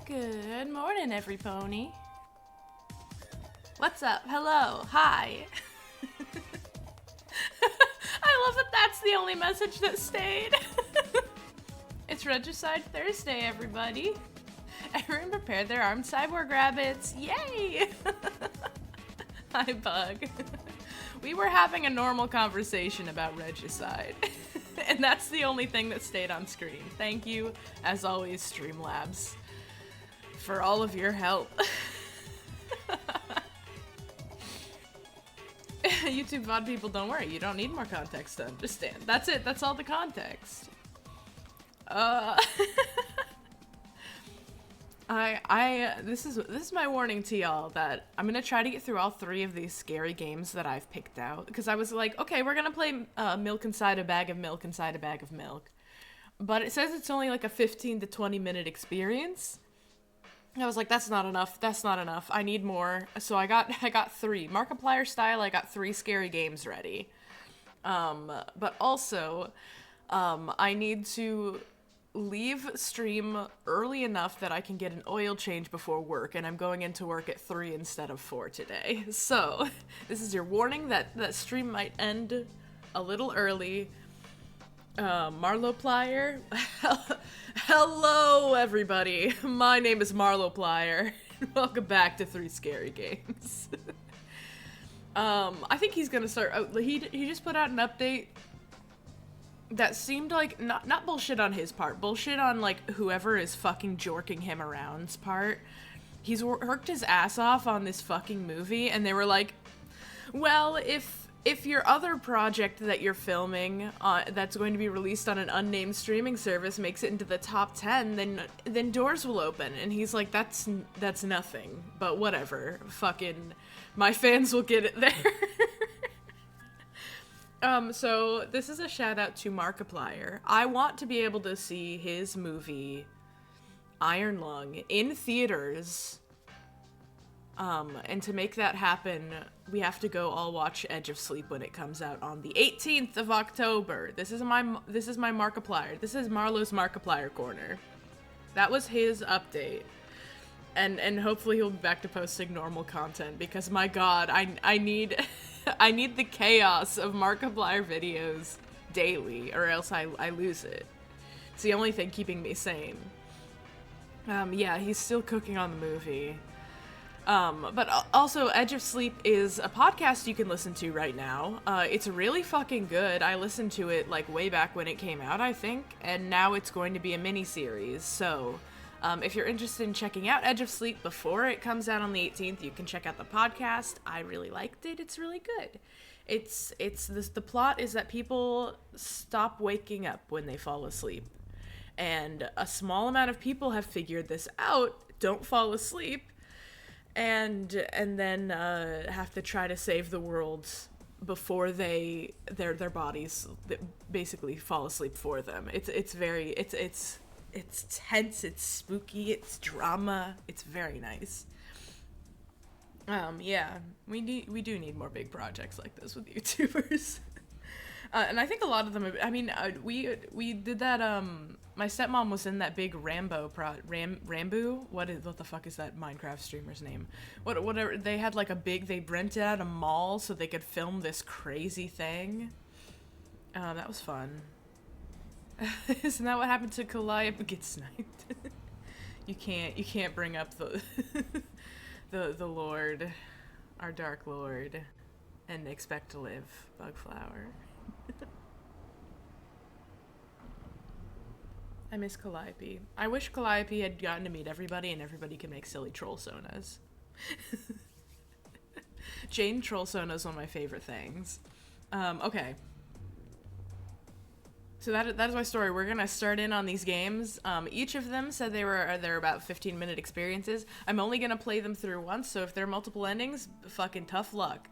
Good morning, every pony. What's up? Hello. Hi. I love that that's the only message that stayed. It's Regicide Thursday, everybody. Everyone prepare their armed cyborg rabbits. Yay! Hi, Bug. We were having a normal conversation about Regicide. And that's the only thing that stayed on screen. Thank you, as always, Streamlabs, for all of your help. YouTube VOD people, don't worry. You don't need more context to understand. That's it. That's all the context. This is my warning to y'all that I'm gonna try to get through all 3 of these scary games that I've picked out, because I was like, okay, we're gonna play milk inside a bag of milk inside a bag of milk, but it says it's only like a 15 to 20 minute experience. I was like, that's not enough. That's not enough. I need more. So I got 3 Markiplier style. I got 3 scary games ready. But also, I need to leave stream early enough that I can get an oil change before work, and I'm going into work at 3 instead of 4 today. So this is your warning that stream might end a little early. Marloplier. Hello, everybody. My name is Marloplier. Welcome back to 3 Scary Games. I think he's gonna start. He just put out an update that seemed like not bullshit on his part, bullshit on like whoever is fucking jorking him around's part. He's worked his ass off on this fucking movie, and they were like, well, if your other project that you're filming that's going to be released on an unnamed streaming service makes it into the top 10, then doors will open. And he's like, that's nothing, but whatever. Fucking my fans will get it there. So this is a shout out to Markiplier. I want to be able to see his movie Iron Lung in theaters. And to make that happen, we have to go all watch Edge of Sleep when it comes out on the 18th of October. This is my Markiplier. This is Marlo's Markiplier corner. That was his update. And hopefully he'll be back to posting normal content, because my god, I need I need the chaos of Markiplier videos daily, or else I lose it. It's the only thing keeping me sane. Yeah, he's still cooking on the movie. But also, Edge of Sleep is a podcast you can listen to right now. It's really fucking good. I listened to it, like, way back when it came out, I think, and now it's going to be a mini-series, so if you're interested in checking out Edge of Sleep before it comes out on the 18th, you can check out the podcast. I really liked it. It's really good. The plot is that people stop waking up when they fall asleep, and a small amount of people have figured this out, don't fall asleep, and then have to try to save the world before their bodies basically fall asleep for them. It's tense, it's spooky, it's drama, it's very nice. Yeah, we do need more big projects like this with YouTubers. And I think a lot of them, we did that, my stepmom was in that big Rambo Rambo? What the fuck is that Minecraft streamer's name? Whatever, they had like they rented out a mall so they could film this crazy thing. That was fun. Isn't that what happened to Calliope? Get sniped. You can't bring up the the Lord, our Dark Lord, and expect to live, Bugflower. I miss Calliope. I wish Calliope had gotten to meet everybody and everybody could make silly troll sonas. Jane troll sona is one of my favorite things. Okay. So that is my story. We're gonna start in on these games. Each of them said they're about 15-minute experiences. I'm only gonna play them through once, so if there are multiple endings, fucking tough luck.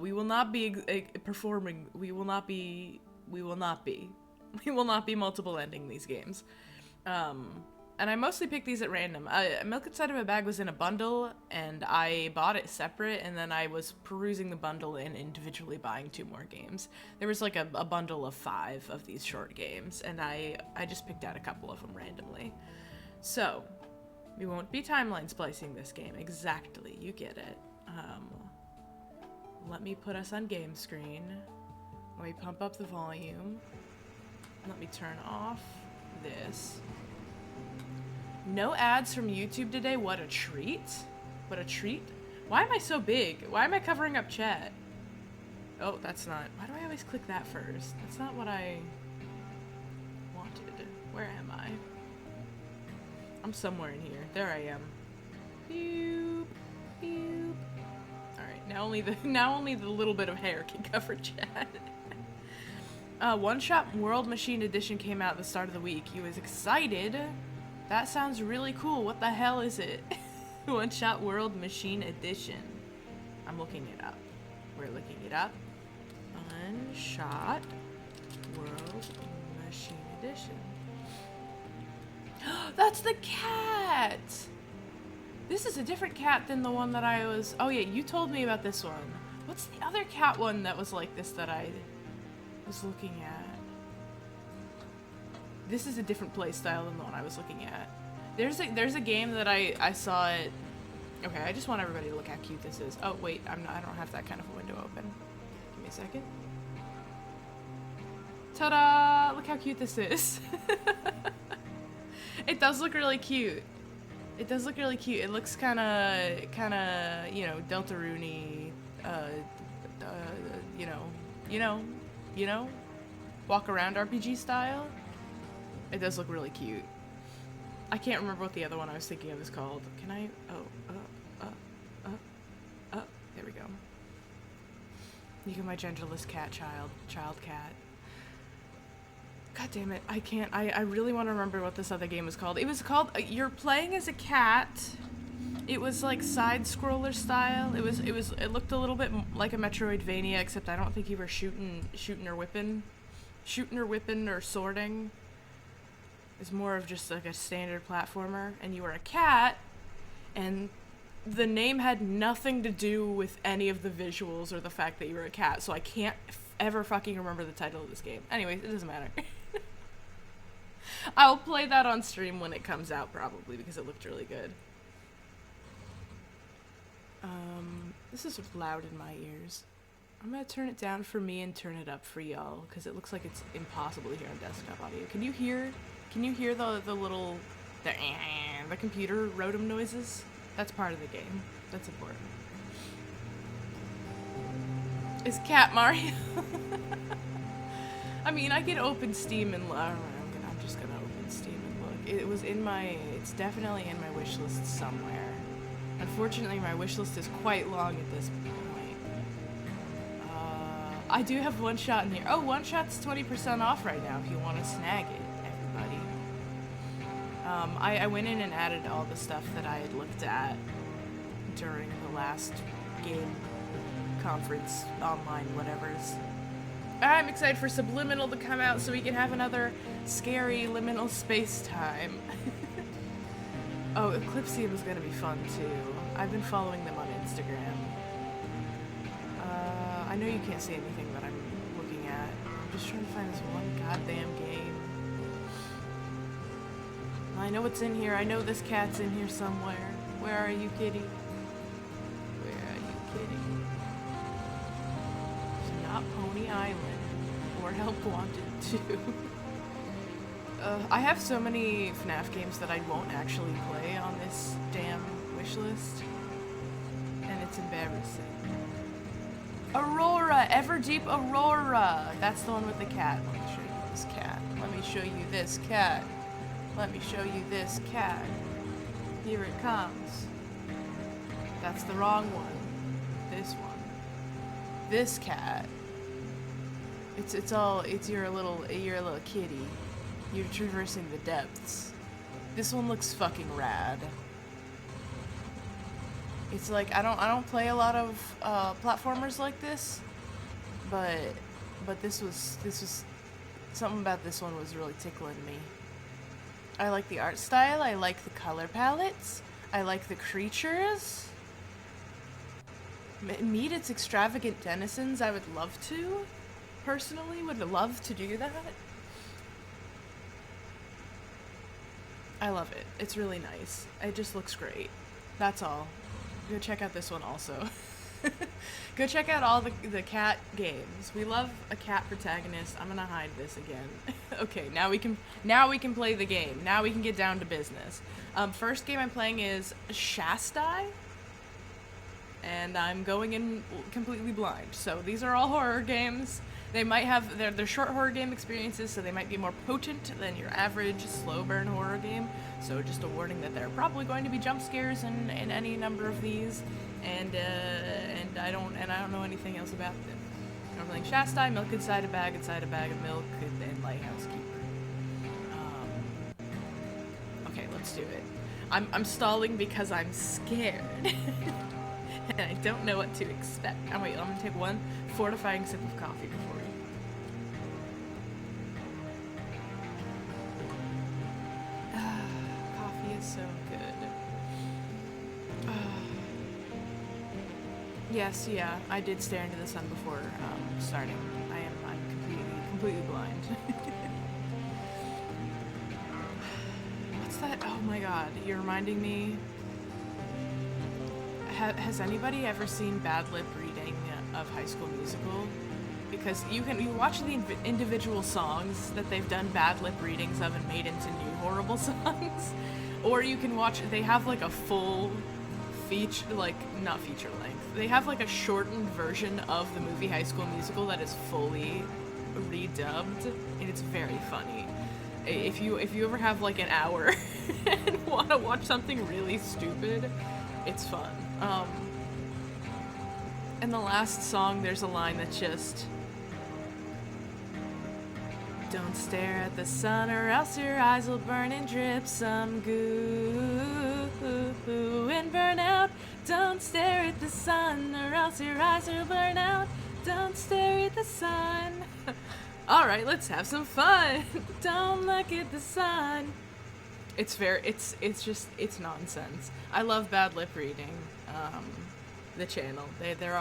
We will not be performing. We will not be multiple ending these games. And I mostly picked these at random. Milk Inside of a Bag was in a bundle, and I bought it separate, and then I was perusing the bundle and individually buying 2 more games. There was like a bundle of 5 of these short games, and I just picked out a couple of them randomly. So, We won't be timeline splicing this game. Exactly, you get it. Let me put us on game screen. Let me pump up the volume. Let me turn off this. No ads from YouTube today. What a treat. What a treat. Why am I so big? Why am I covering up chat? Oh, that's not. Why do I always click that first? That's not what I wanted. Where am I? I'm somewhere in here. There I am. Boop, boop. Alright, now only the little bit of hair can cover chat. One Shot World Machine Edition came out at the start of the week. You was excited? That sounds really cool. What the hell is it? One Shot World Machine Edition. I'm looking it up. We're looking it up. One Shot World Machine Edition. That's the cat! This is a different cat than the one that I was... Oh yeah, you told me about this one. What's the other cat one that was like this that I was looking at? This is a different play style than the one I was looking at. There's a game that I saw it... Okay, I just want everybody to look how cute this is. Oh wait, I don't have that kind of a window open. Give me a second. Ta-da! Look how cute this is. It does look really cute. It does look really cute. It looks kind of, you know, Deltarune-y, you know, walk around RPG style. It does look really cute. I can't remember what the other one I was thinking of is called. Can I? There we go. You get my genderless cat child cat. God damn it, I can't, I really want to remember what this other game was called. It was called, you're playing as a cat. It was like side-scroller style. It looked a little bit like a Metroidvania, except I don't think you were shooting or whipping or sorting. It's more of just like a standard platformer, and you were a cat, and the name had nothing to do with any of the visuals or the fact that you were a cat, so I can't ever fucking remember the title of this game. Anyways, it doesn't matter. I'll play that on stream when it comes out, probably, because it looked really good. This is loud in my ears. I'm gonna turn it down for me and turn it up for y'all, because it looks like it's impossible to hear on desktop audio. Can you hear the little, the computer rotom noises? That's part of the game. That's important. Is Cat Mario? I mean, I could open Steam and look. I'm just gonna open Steam and look. It's definitely in my wish list somewhere. Unfortunately, my wish list is quite long at this point. I do have One Shot in here. Oh, One Shot's 20% off right now if you want to snag it, everybody. I went in and added all the stuff that I had looked at during the last game conference, online, whatever's. I'm excited for Subliminal to come out so we can have another scary liminal space time. Oh, Eclipsium is gonna be fun too. I've been following them on Instagram. I know you can't see anything that I'm looking at. I'm just trying to find this one goddamn game. I know it's in here. I know this cat's in here somewhere. Where are you, kitty? Where are you, kitty? It's not Pony Island or Help Wanted 2. I have so many FNAF games that I won't actually play on this damn wishlist, and it's embarrassing. Aurora! Everdeep Aurora! That's the one with the cat. Let me show you this cat. Let me show you this cat. Let me show you this cat. Here it comes. That's the wrong one. This one. This cat. It's your little kitty. You're traversing the depths. This one looks fucking rad. It's like I don't play a lot of platformers like this, but this was something about this one was really tickling me. I like the art style, I like the color palettes, I like the creatures. Meet its extravagant denizens, I would love to. Personally, would love to do that. I love it. It's really nice. It just looks great. That's all. Go check out this one also. Go check out all the cat games. We love a cat protagonist. I'm gonna hide this again. Okay, now we can play the game. Now we can get down to business. First game I'm playing is Shastai, and I'm going in completely blind. So these are all horror games. They might have they're short horror game experiences, so they might be more potent than your average slow burn horror game. So just a warning that there are probably going to be jump scares in any number of these, and I don't know anything else about them. I'm playing Shastai, milk inside a bag of milk, and Lighthouse Keeper. Okay, let's do it. I'm stalling because I'm scared. And I don't know what to expect. Oh wait, I'm gonna take one fortifying sip of coffee before we... Coffee is so good. Yes, yeah, I did stare into the sun before starting. I'm completely blind. What's that? Oh my god, you're reminding me. Has anybody ever seen bad lip reading of High School Musical? Because you watch the individual songs that they've done bad lip readings of and made into new horrible songs, or you can watch. They have like a full not feature length. They have like a shortened version of the movie High School Musical that is fully redubbed, and it's very funny. If you ever have like an hour and want to watch something really stupid, it's fun. In the last song, there's a line that's just, "Don't stare at the sun or else your eyes will burn and drip some goo and burn out. Don't stare at the sun or else your eyes will burn out. Don't stare at the sun." Alright, let's have some fun. Don't look at the sun. It's it's nonsense. I love bad lip reading. The channel. They're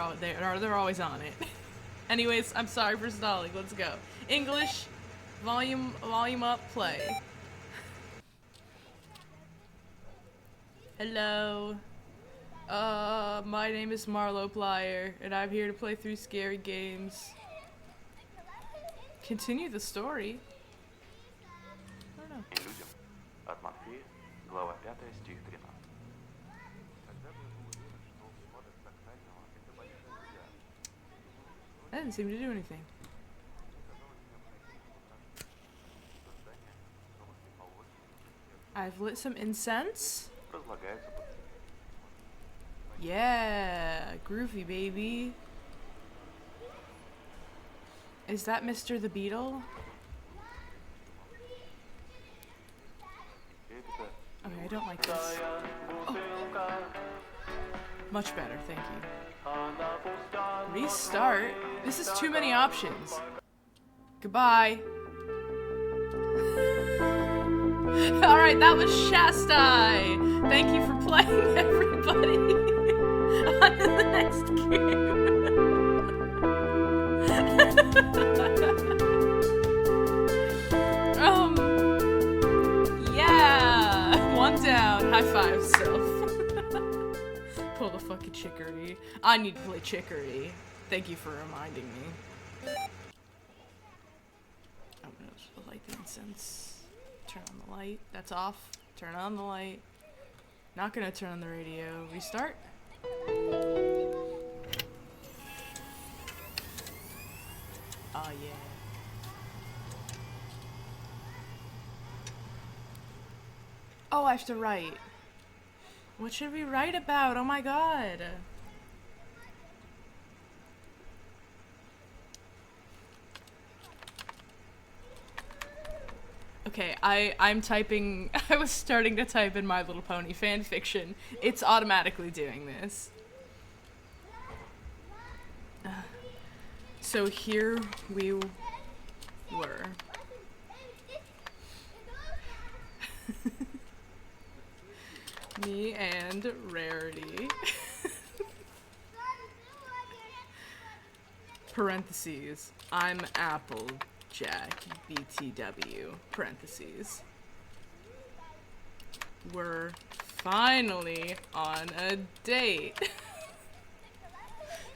always on it. Anyways, I'm sorry for stalling. Let's go. English, volume up, play. Hello. My name is Marloplier, and I'm here to play through scary games. Continue the story. I don't know. От Матфея, глава 5, стих 13. That didn't seem to do anything. I've lit some incense. Yeah, groovy baby. Is that Mr. the Beetle? Okay, I don't like this. Oh. Much better, thank you. Restart? This is too many options. Goodbye. Alright, that was Shastai. Thank you for playing, everybody. On to the next game. Yeah. One down. High five, self. Pull the fucking chicory. I need to play chicory. Thank you for reminding me. I'm gonna just light the incense. Turn on the light. That's off. Turn on the light. Not gonna turn on the radio. Restart. Oh yeah. Oh, I have to write. What should we write about? Oh my god. Okay, I'm typing. I was starting to type in My Little Pony fanfiction. It's automatically doing this. So here we were. Me and Rarity. Parentheses. I'm Applejack BTW. Parentheses. we're finally on a date.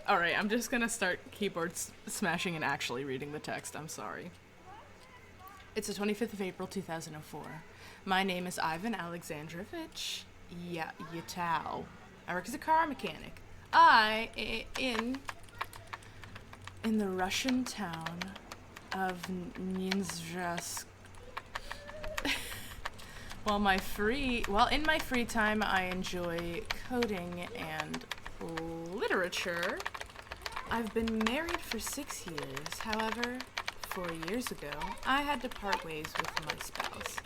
Alright, I'm just gonna start keyboard smashing and actually reading the text. I'm sorry. It's the 25th of April, 2004. My name is Ivan Alexandrovich Yatao. I work as a car mechanic. In the Russian town of Ninzhsk. In my free time, I enjoy coding and literature. I've been married for 6 years. However, 4 years ago, I had to part ways with my spouse.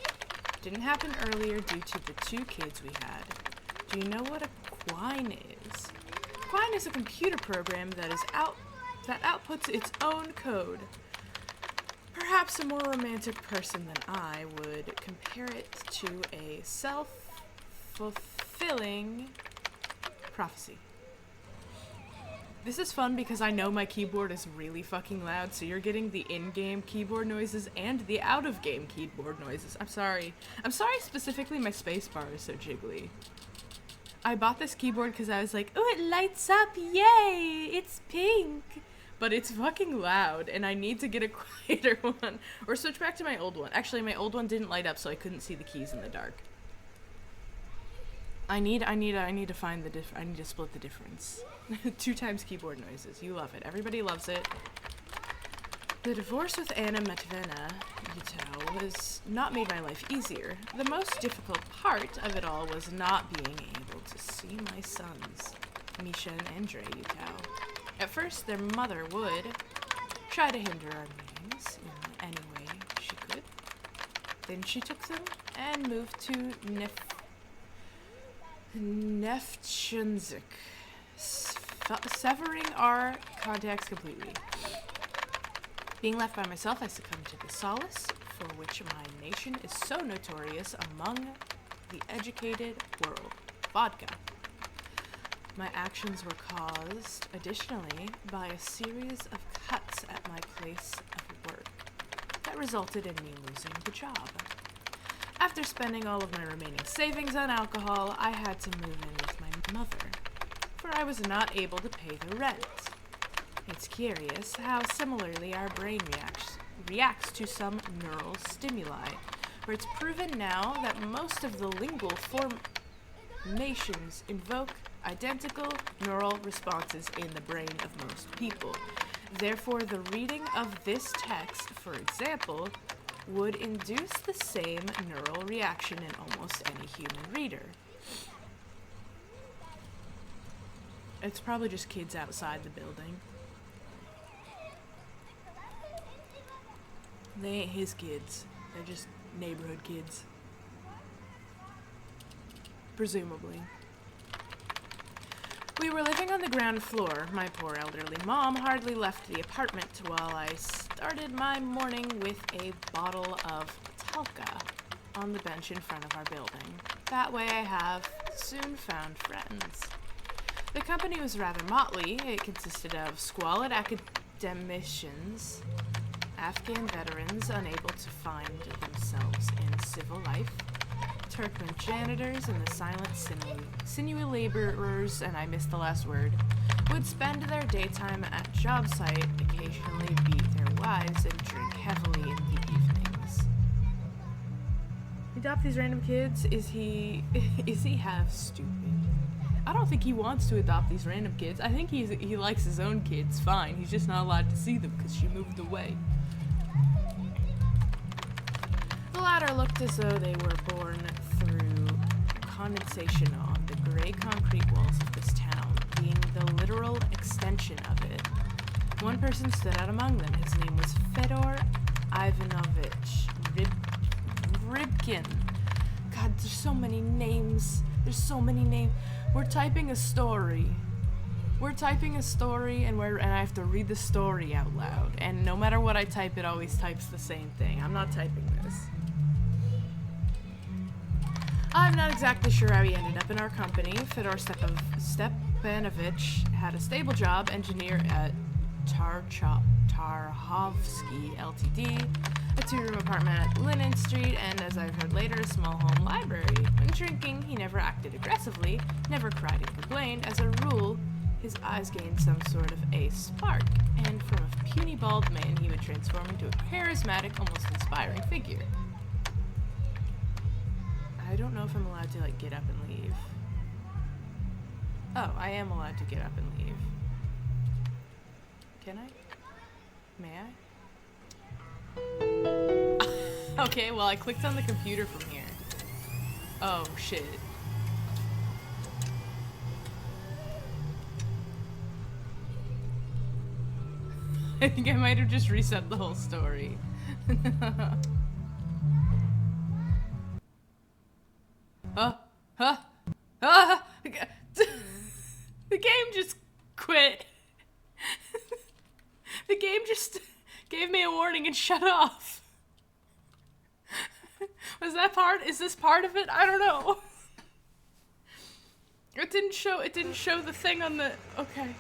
Didn't happen earlier due to the 2 kids we had. Do you know what a Quine is? Quine is a computer program that outputs its own code. Perhaps a more romantic person than I would compare it to a self-fulfilling prophecy. This is fun because I know my keyboard is really fucking loud, so you're getting the in-game keyboard noises and the out-of-game keyboard noises. I'm sorry. I'm sorry specifically my spacebar is so jiggly. I bought this keyboard because I was like, oh, it lights up, yay, it's pink. But it's fucking loud, and I need to get a quieter one. Or switch back to my old one. Actually, my old one didn't light up, so I couldn't see the keys in the dark. I need to find the I need to split the difference. 2 times keyboard noises. You love it. Everybody loves it. The divorce with Anna Matveyevna Yatao has not made my life easier. The most difficult part of it all was not being able to see my sons, Misha and Andrei Yatao. At first, their mother would try to hinder our meetings in any way she could. Then she took them and moved to Neftchinsk, severing our contacts completely. Being left by myself, I succumbed to the solace for which my nation is so notorious among the educated world: vodka. My actions were caused, additionally, by a series of cuts at my place of work that resulted in me losing the job. After spending all of my remaining savings on alcohol, I had to move in with my mother, for I was not able to pay the rent. It's curious how similarly our brain reacts to some neural stimuli, where it's proven now that most of the lingual formations invoke identical neural responses in the brain of most people. Therefore, the reading of this text, for example, would induce the same neural reaction in almost any human reader. It's probably just kids outside the building. They ain't his kids. They're just neighborhood kids. Presumably. We were living on the ground floor. My poor elderly mom hardly left the apartment while I started my morning with a bottle of Talca on the bench in front of our building. That way I have soon found friends. The company was rather motley. It consisted of squalid academicians, Afghan veterans unable to find themselves in civil life, Turkmen janitors, and the silent sinewy laborers, and I missed the last word, would spend their daytime at job site, occasionally beat their wives, and drink heavily in the evenings. Adopt these random kids? Is he half stupid? I don't think he wants to adopt these random kids. I think he likes his own kids fine. He's just not allowed to see them because she moved away. The latter looked as though they were born through condensation on the gray concrete walls of this town, being the literal extension of it. One person stood out among them. His name was Fedor Ivanovich Rybkin. God, there's so many names. There's so many names. We're typing a story. And I have to read the story out loud. And no matter what I type, it always types the same thing. I'm not typing this. I'm not exactly sure how he ended up in our company. Fedor Stepanovich had a stable job, engineer at Tarhovsky Ltd., a 2-room apartment at Linen Street, and as I've heard later, a small home library. When drinking, he never acted aggressively, never cried and complained. As a rule, his eyes gained some sort of a spark, and from a puny bald man, he would transform into a charismatic, almost inspiring figure. I don't know if I'm allowed to, like, get up and leave. Oh, I am allowed to get up and leave. Can I? May I? Okay, well, I clicked on the computer from here. Oh, shit. I think I might have just reset the whole story. The game just quit. The game just gave me a warning and shut off. Was that part? Is this part of it? I don't know. It didn't show the thing on the, okay.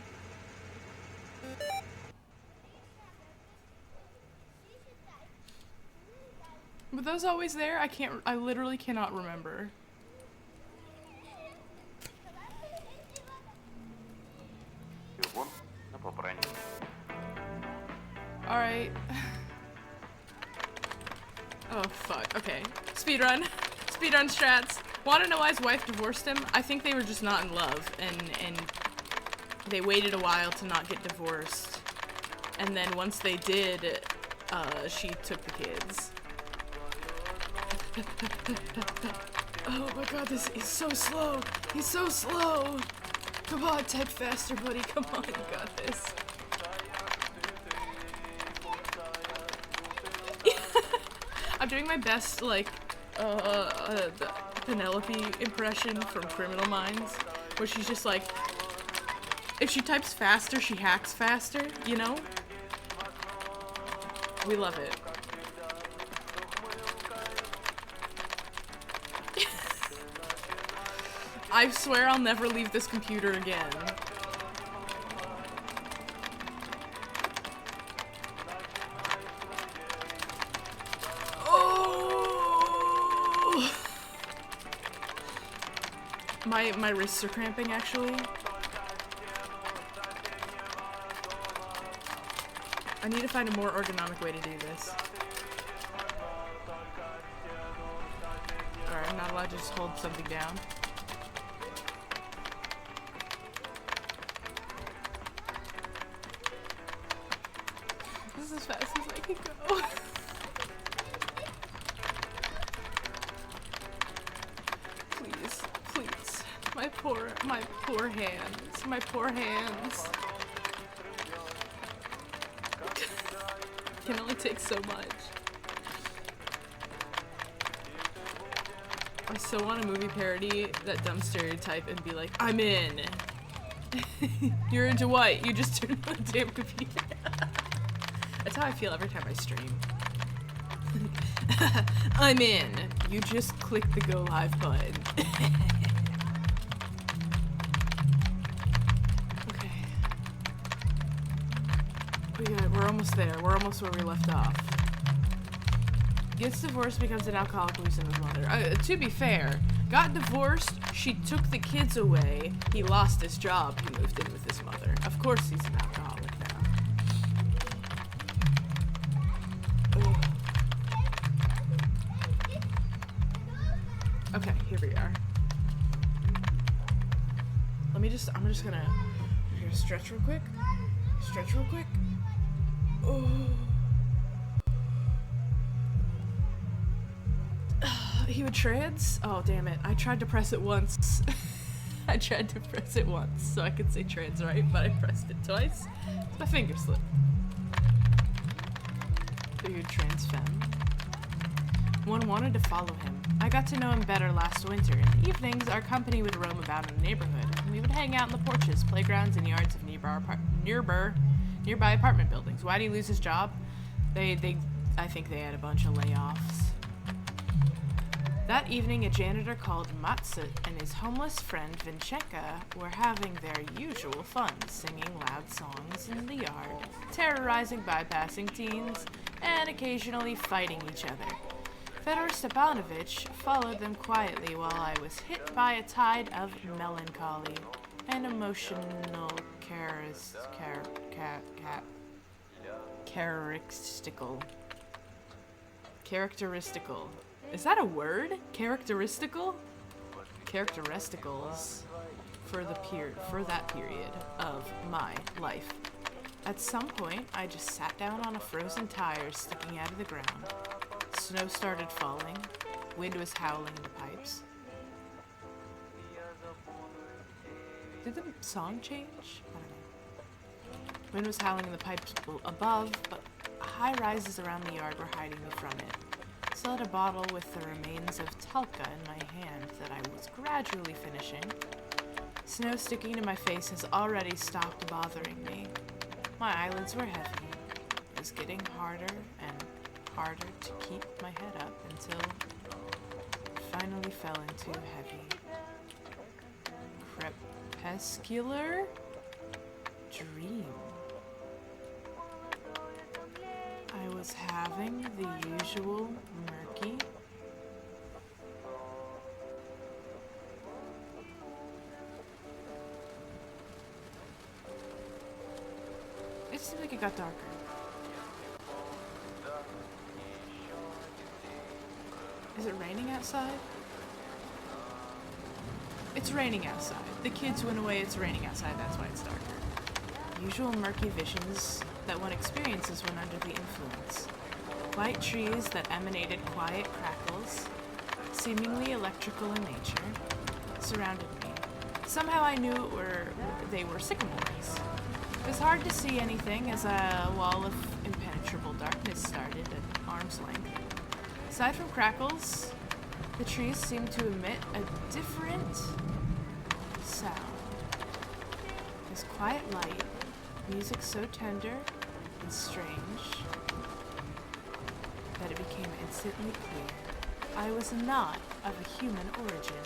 Were those always there? I literally cannot remember. Alright. Oh, fuck. Okay. Speedrun. Speedrun strats. Wanna know why his wife divorced him? I think they were just not in love, and they waited a while to not get divorced. And then once they did, she took the kids. Oh my god, this is so slow. He's so slow. Come on, type faster, buddy. Come on, you got this. I'm doing my best, like, the Penelope impression from Criminal Minds, where she's just like, if she types faster, she hacks faster, you know? We love it. I swear I'll never leave this computer again. Oh! My wrists are cramping, actually. I need to find a more ergonomic way to do this. Alright, I'm not allowed to just hold something down. This is as fast as I can go. Please, please. My poor hands. My poor hands. Can only take so much. I so want a movie parody that dumb stereotype and be like, I'm in. You're into what? You just turned on the damn computer. That's how I feel every time I stream. I'm in. You just click the go live button. Okay. We're almost there. We're almost where we left off. Gets divorced, becomes an alcoholic, losing his mother. To be fair, got divorced, she took the kids away, he lost his job, he moved in with his mother. Of course he's an alcoholic now. Ugh. Okay, here we are. I'm just gonna stretch real quick. Stretch real quick. Oh. He would trans? Oh, damn it. I tried to press it once. I tried to press it once so I could say trans right, but I pressed it twice. My finger slipped. Figured trans femme. One wanted to follow him. I got to know him better last winter. In the evenings, our company would roam about in the neighborhood, and we would hang out in the porches, playgrounds, and yards of nearby apartment buildings. Why'd he lose his job? I think they had a bunch of layoffs. That evening, a janitor called Matsut and his homeless friend Vinchenka were having their usual fun, singing loud songs in the yard, terrorizing bypassing teens, and occasionally fighting each other. Fedor Stepanovich followed them quietly while I was hit by a tide of melancholy and emotional characteristical. Is that a word? Characteristical? Characteristicals for that period of my life. At some point, I just sat down on a frozen tire sticking out of the ground. Snow started falling. Wind was howling in the pipes. Did the song change? I don't know. Wind was howling in the pipes above, but high rises around the yard were hiding me from it. Still had a bottle with the remains of Telka in my hand that I was gradually finishing. Snow sticking to my face has already stopped bothering me. My eyelids were heavy. It was getting harder and harder to keep my head up until it finally fell into heavy, crepuscular dream. I was having the usual murky, it seemed like it got darker. Is it raining outside? It's raining outside. The kids went away, it's raining outside, that's why it's darker. Usual murky visions that one experiences when under the influence. White trees that emanated quiet crackles, seemingly electrical in nature, surrounded me. Somehow I knew they were sycamores. It was hard to see anything as a wall of impenetrable darkness started at arm's length. Aside from crackles, the trees seemed to emit a different sound. This quiet light, music so tender and strange that it became instantly clear I was not of a human origin.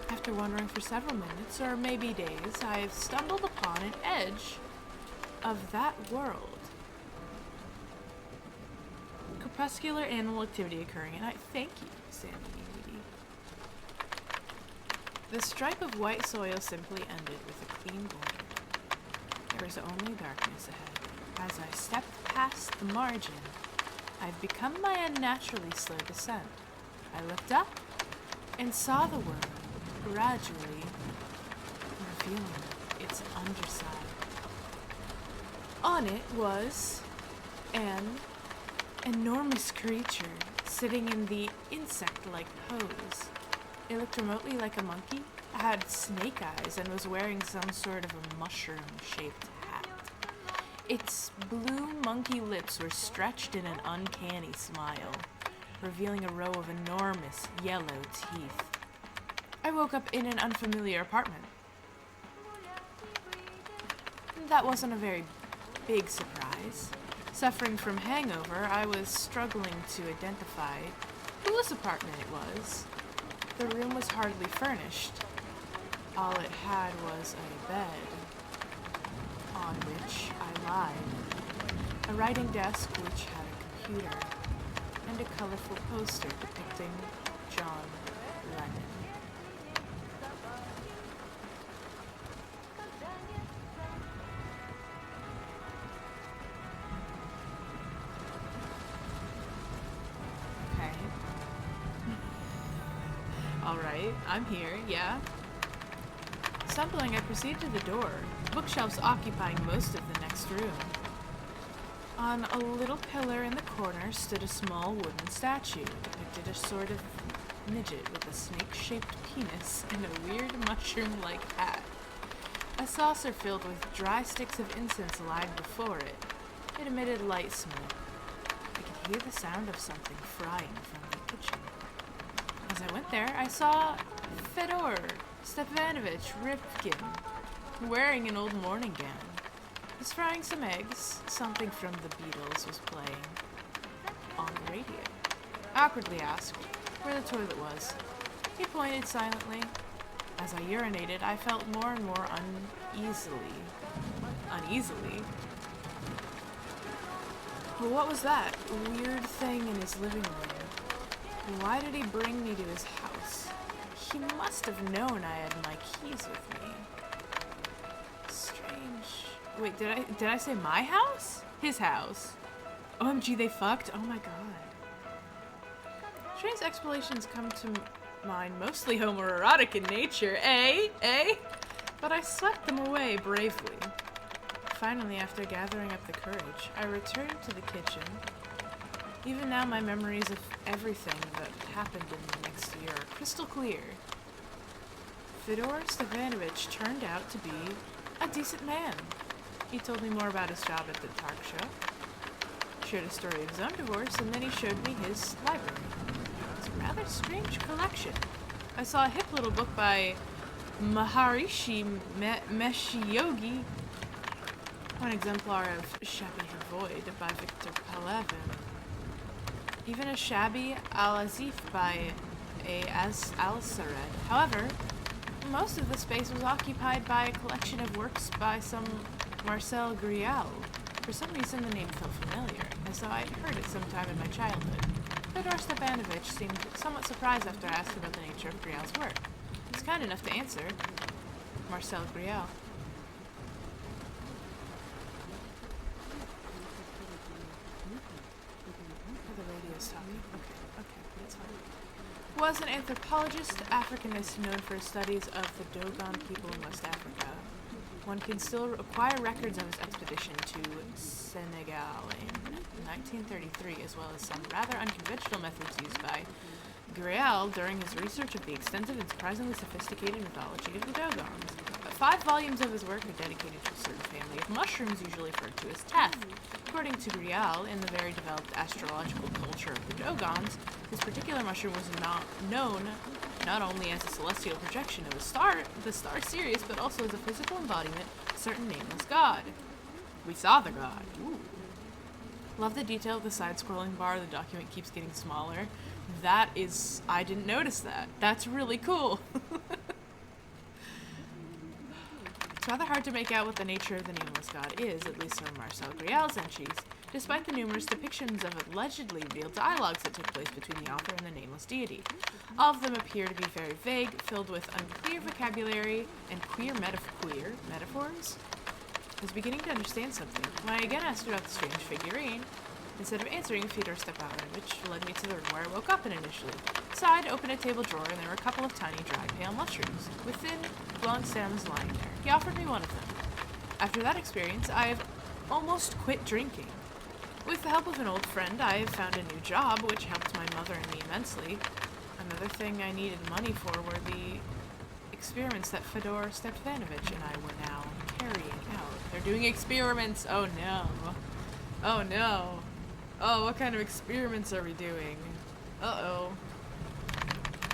After wandering for several minutes, or maybe days, I have stumbled upon an edge of that world. Crepuscular animal activity occurring, and I thank you, Sandy. The stripe of white soil simply ended with a clean border. There was only darkness ahead. As I stepped past the margin, I've become my unnaturally slow descent. I looked up and saw the world gradually revealing its underside. On it was an enormous creature sitting in the insect-like pose. It looked remotely like a monkey, had snake eyes, and was wearing some sort of a mushroom-shaped hat. Its blue monkey lips were stretched in an uncanny smile, revealing a row of enormous yellow teeth. I woke up in an unfamiliar apartment. That wasn't a very big surprise. Suffering from hangover, I was struggling to identify whose apartment it was. The room was hardly furnished. All it had was a bed on which I lied, a writing desk which had a computer, and a colorful poster depicting John Lennon. Alright, I'm here, yeah. Stumbling, I proceeded to the door, bookshelves occupying most of the next room. On a little pillar in the corner stood a small wooden statue, depicted a sort of midget with a snake-shaped penis and a weird mushroom-like hat. A saucer filled with dry sticks of incense lied before it. It emitted light smoke. I could hear the sound of something frying from the kitchen. As I went there, I saw Fedor Stepanovich Ripkin, wearing an old morning gown. He's frying some eggs. Something from the Beatles was playing on the radio. I awkwardly asked where the toilet was. He pointed silently. As I urinated, I felt more and more uneasily What was that weird thing in his living room? Why did he bring me to his house? He must have known I had my keys with me. Strange. Wait, did I say my house? His house. OMG, they fucked? Oh my god. Strange explanations come to mind, mostly homoerotic in nature, eh? But I swept them away bravely. Finally, after gathering up the courage, I returned to the kitchen. Even now, my memories of everything that happened in the next year are crystal clear. Fedor Stepanovich turned out to be a decent man. He told me more about his job at the talk show, shared a story of his own divorce, and then he showed me his library. It's a rather strange collection. I saw a hip little book by Maharishi Meshi Yogi, one exemplar of Shabby Void by Victor Pelevin, even a Shabby Al-Azif by A. Al-Sared. However, most of the space was occupied by a collection of works by some Marcel Grial. For some reason, the name felt familiar, as though I'd heard it sometime in my childhood. Fedor Stepanovich seemed somewhat surprised after I asked about the nature of Grial's work. He was kind enough to answer. Marcel Grial. Was an anthropologist, Africanist known for his studies of the Dogon people in West Africa. One can still acquire records of his expedition to Senegal in 1933, as well as some rather unconventional methods used by Grial during his research of the extensive and surprisingly sophisticated mythology of the Dogons. 5 volumes of his work are dedicated to a certain family of mushrooms, usually referred to as Teth. According to Grial, in the very developed astrological culture of the Dogons, this particular mushroom was known not only as a celestial projection of the star Sirius, but also as a physical embodiment of a certain nameless god. We saw the god. Ooh. Love the detail of the side-scrolling bar. The document keeps getting smaller. That is... I didn't notice that. That's really cool. It's rather hard to make out what the nature of the nameless god is, at least from Marcel Grial's entries, despite the numerous depictions of allegedly real dialogues that took place between the author and the nameless deity. All of them appear to be very vague, filled with unclear vocabulary and queer metaphors. I was beginning to understand something when I again asked about the strange figurine. Instead of answering, Fedor Stepanovich led me to the room where I woke up in initially. Inside, opened a table drawer, and there were a couple of tiny, dry, pale mushrooms, with thin, glowing stems lying there. He offered me one of them. After that experience, I have almost quit drinking. With the help of an old friend, I have found a new job, which helped my mother and me immensely. Another thing I needed money for were the experiments that Fedor Stepanovich and I were now carrying out. They're doing experiments! Oh no. Oh no. Oh, what kind of experiments are we doing? Uh-oh.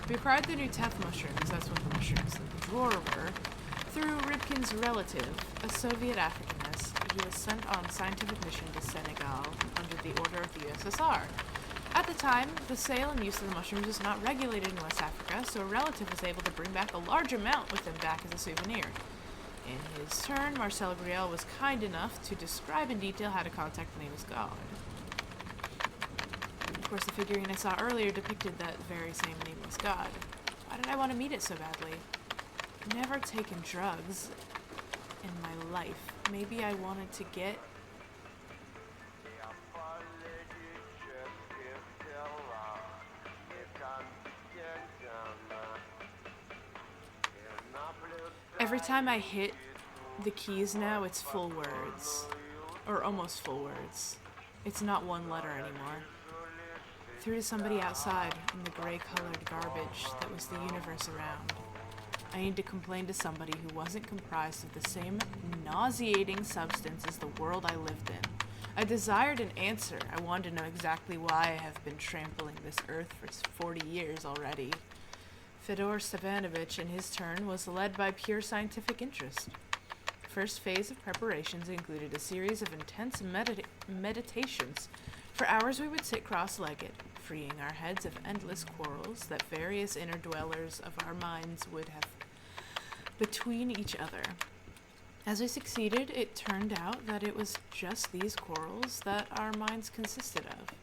We acquired the new Teth mushrooms, that's what the mushrooms in the drawer were, through Rybkin's relative, a Soviet Africanist who was sent on scientific mission to Senegal under the order of the USSR. At the time, the sale and use of the mushrooms was not regulated in West Africa, so a relative was able to bring back a large amount with him back as a souvenir. In his turn, Marcel Grial was kind enough to describe in detail how to contact the nameless god. Of course, the figurine I saw earlier depicted that very same nameless god. Why did I want to meet it so badly? Never taken drugs in my life. Maybe I wanted to get... Every time I hit the keys now, it's full words. Or almost full words. It's not one letter anymore. Through to somebody outside in the gray-colored garbage that was the universe around. I need to complain to somebody who wasn't comprised of the same nauseating substance as the world I lived in. I desired an answer. I wanted to know exactly why I have been trampling this earth for 40 years already. Fedor Stepanovich, in his turn, was led by pure scientific interest. The first phase of preparations included a series of intense meditations. For hours we would sit cross-legged, freeing our heads of endless quarrels that various inner dwellers of our minds would have between each other. As I succeeded, it turned out that it was just these corals that our minds consisted of.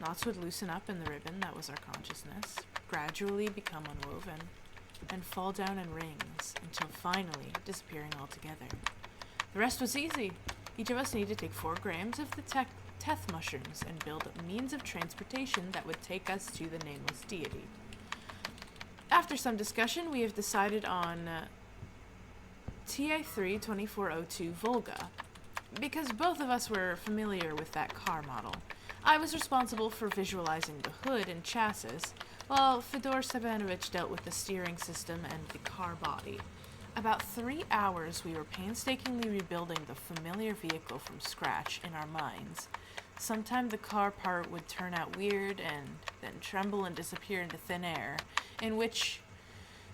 Knots would loosen up in the ribbon that was our consciousness, gradually become unwoven, and fall down in rings until finally disappearing altogether. The rest was easy. Each of us needed to take 4 grams of the teth mushrooms and build a means of transportation that would take us to the nameless deity. After some discussion, we have decided on TA3-2402 Volga, because both of us were familiar with that car model. I was responsible for visualizing the hood and chassis, while Fedor Stepanovich dealt with the steering system and the car body. About 3 hours we were painstakingly rebuilding the familiar vehicle from scratch in our minds. Sometime the car part would turn out weird and then tremble and disappear into thin air, in which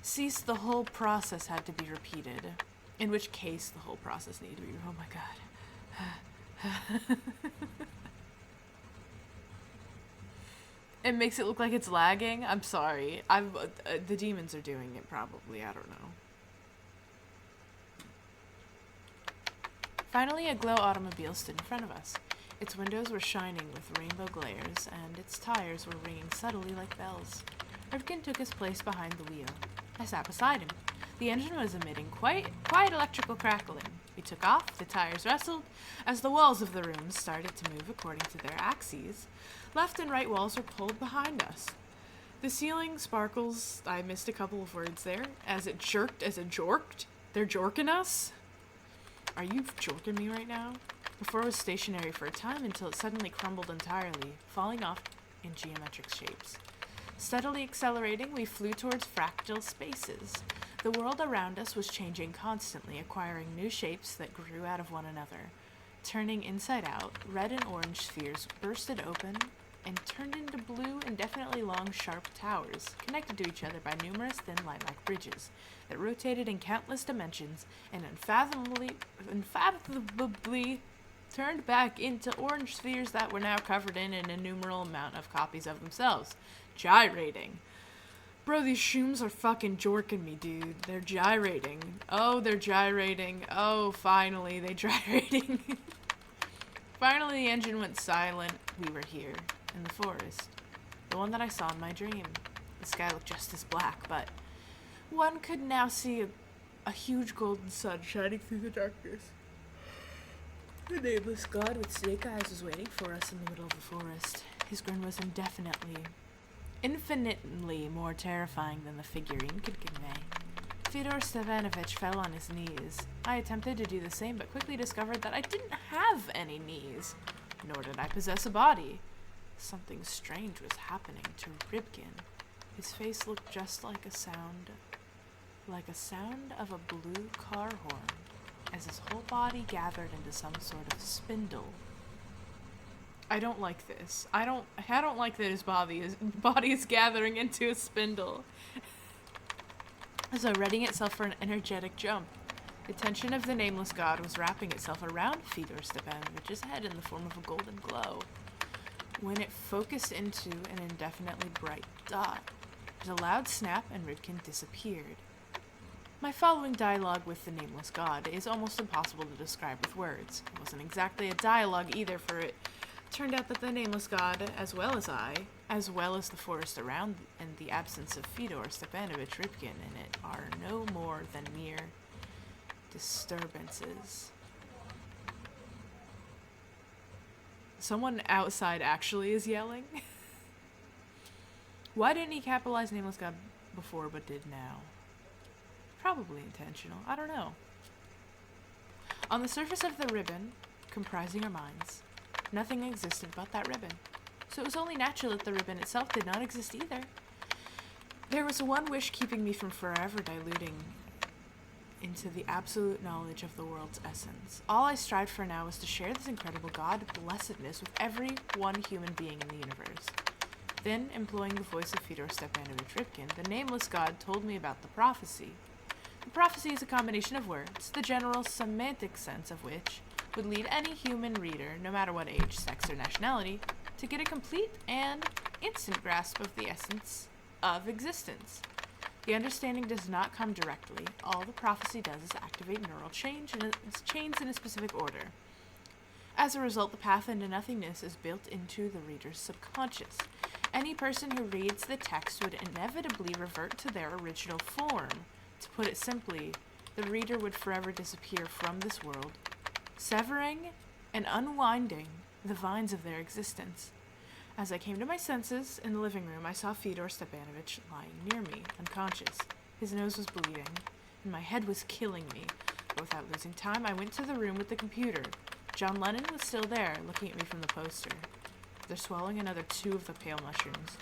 case the whole process had to be repeated. In which case the whole process needed to be, oh my god. It makes it look like it's lagging. I'm sorry. The demons are doing it probably. I don't know. Finally, a glow automobile stood in front of us. Its windows were shining with rainbow glares, and its tires were ringing subtly like bells. Rivkin took his place behind the wheel. I sat beside him. The engine was emitting quiet electrical crackling. We took off, the tires rustled, as the walls of the room started to move according to their axes. Left and right walls were pulled behind us. The ceiling sparkles, I missed a couple of words there, as it jorked. They're jorking us? Are you jorking me right now? The floor was stationary for a time until it suddenly crumbled entirely, falling off in geometric shapes. Steadily accelerating, we flew towards fractal spaces. The world around us was changing constantly, acquiring new shapes that grew out of one another. Turning inside out, red and orange spheres bursted open and turned into blue, indefinitely long, sharp towers, connected to each other by numerous thin light-like bridges that rotated in countless dimensions and unfathomably turned back into orange spheres that were now covered in an innumerable amount of copies of themselves, gyrating. Bro, these shrooms are fucking jorking me, dude. They're gyrating. Oh, they're gyrating. Oh, finally, they're gyrating. Finally, the engine went silent. We were here, in the forest. The one that I saw in my dream. The sky looked just as black, but one could now see a huge golden sun shining through the darkness. The nameless god with snake eyes was waiting for us in the middle of the forest. His grin was infinitely more terrifying than the figurine could convey. Fyodor Stepanovich fell on his knees. I attempted to do the same, but quickly discovered that I didn't have any knees, nor did I possess a body. Something strange was happening to Rybkin. His face looked just like a sound of a blue car horn, as his whole body gathered into some sort of spindle. I don't like this. I don't like that his body is gathering into a spindle. So readying itself for an energetic jump. The tension of the nameless god was wrapping itself around Fyodor Stepanovich's head in the form of a golden glow. When it focused into an indefinitely bright dot, there's a loud snap and Rybkin disappeared. My following dialogue with the nameless god is almost impossible to describe with words. It wasn't exactly a dialogue either, for it turned out that the nameless god, as well as I, as well as the forest around and the absence of Fyodor Stepanovich Rybkin in it, are no more than mere disturbances. Someone outside actually is yelling. Why didn't he capitalize nameless god before but did now? Probably intentional. I don't know. On the surface of the ribbon, comprising our minds, nothing existed but that ribbon. So it was only natural that the ribbon itself did not exist either. There was one wish keeping me from forever diluting into the absolute knowledge of the world's essence. All I strived for now was to share this incredible God blessedness with every one human being in the universe. Then, employing the voice of Fyodor Stepanovich Rybkin, the nameless God told me about the prophecy. The prophecy is a combination of words, the general semantic sense of which would lead any human reader, no matter what age, sex, or nationality, to get a complete and instant grasp of the essence of existence. The understanding does not come directly. All the prophecy does is activate neural chains in a specific order. As a result, the path into nothingness is built into the reader's subconscious. Any person who reads the text would inevitably revert to their original form. To put it simply, the reader would forever disappear from this world, severing and unwinding the vines of their existence. As I came to my senses in the living room, I saw Fyodor Stepanovich lying near me, unconscious. His nose was bleeding, and my head was killing me. But without losing time, I went to the room with the computer. John Lennon was still there, looking at me from the poster. They're swallowing another 2 of the pale mushrooms.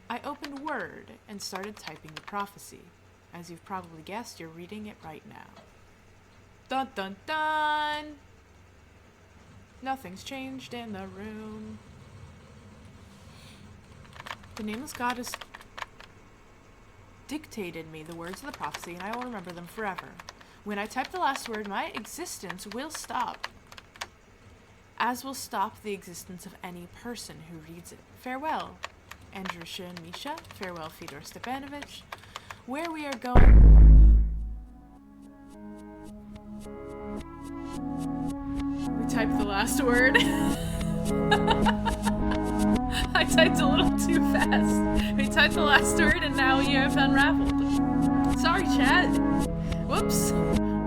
I opened Word and started typing the prophecy. As you've probably guessed, you're reading it right now. Dun dun dun! Nothing's changed in the room. The nameless god has dictated me the words of the prophecy, and I will remember them forever. When I type the last word, my existence will stop, as will stop the existence of any person who reads it. Farewell, Andrusha and Misha. Farewell, Fyodor Stepanovich. Where we are going... We typed the last word. I typed a little too fast. We typed the last word and now we have unraveled. Sorry, chat. Whoops.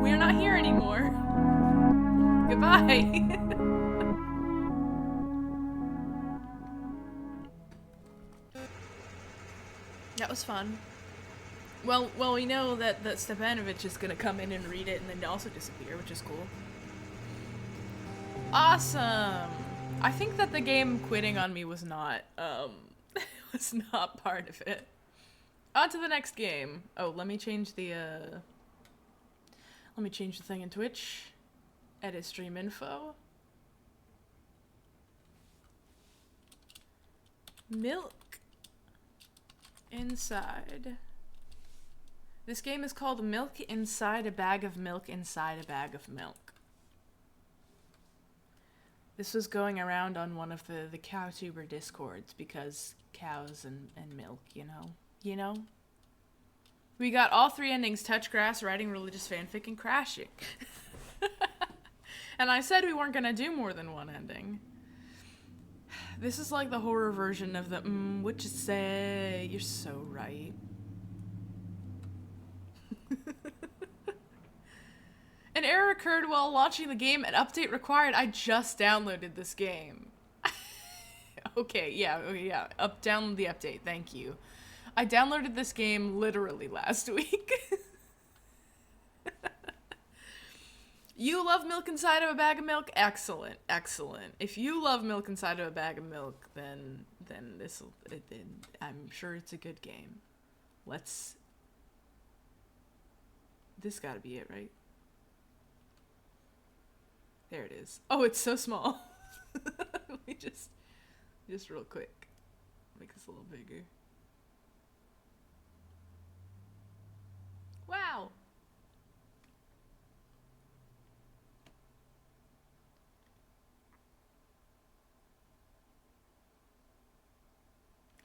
We're not here anymore. Goodbye. That was fun. Well, we know that Stepanovich is gonna come in and read it and then also disappear, which is cool. Awesome! I think that the game quitting on me was not, was not part of it. On to the next game. Oh, let me change the thing in Twitch. Edit stream info. Milk inside. This game is called Milk Inside a Bag of Milk Inside a Bag of Milk. This was going around on one of the cowtuber discords because cows and milk, you know? We got all 3 endings: touch grass, writing religious fanfic, and crashing. And I said we weren't gonna do more than 1 ending. This is like the horror version of the what you say? You're so right. An error occurred while launching the game. An update required. I just downloaded this game. Okay, yeah. Download the update. Thank you. I downloaded this game literally last week. You love milk inside of a bag of milk? Excellent, excellent. If you love milk inside of a bag of milk, then I'm sure it's a good game. This gotta be it, right? There it is. Oh, it's so small. Let me just real quick, make this a little bigger. Wow.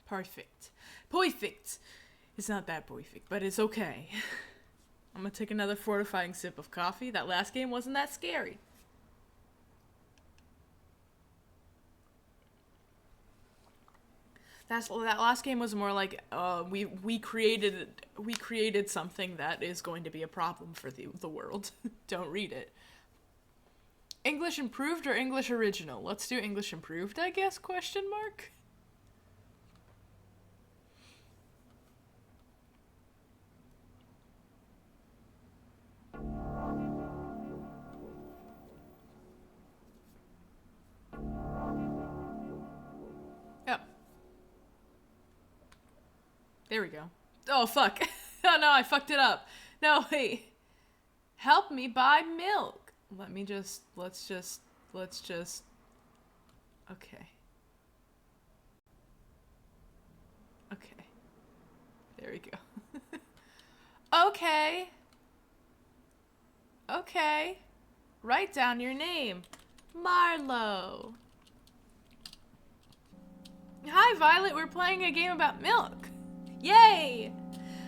Perfect. Perfect. It's not that perfect, but it's okay. I'm gonna take another fortifying sip of coffee. That last game wasn't that scary. That last game was more like we created something that is going to be a problem for the world. Don't read it. English improved or English original? Let's do English improved, I guess, question mark. There we go. Oh, fuck. Oh, no, I fucked it up. No, wait. Help me buy milk. Let's just. Okay. Okay. There we go. Okay. Okay. Write down your name. Marlo. Hi, Violet. We're playing a game about milk. Yay!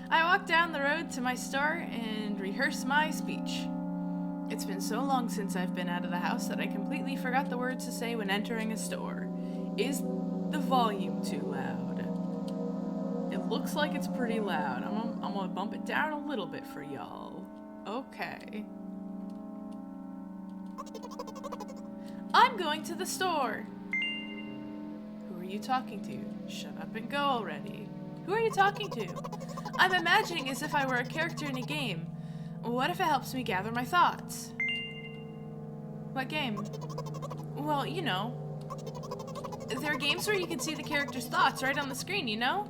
I walk down the road to my store and rehearse my speech. It's been so long since I've been out of the house that I completely forgot the words to say when entering a store. Is the volume too loud? It looks like it's pretty loud. I'm gonna bump it down a little bit for y'all. Okay. I'm going to the store. Who are you talking to? Shut up and go already. Who are you talking to? I'm imagining as if I were a character in a game. What if it helps me gather my thoughts? What game? Well, you know. There are games where you can see the character's thoughts right on the screen, you know?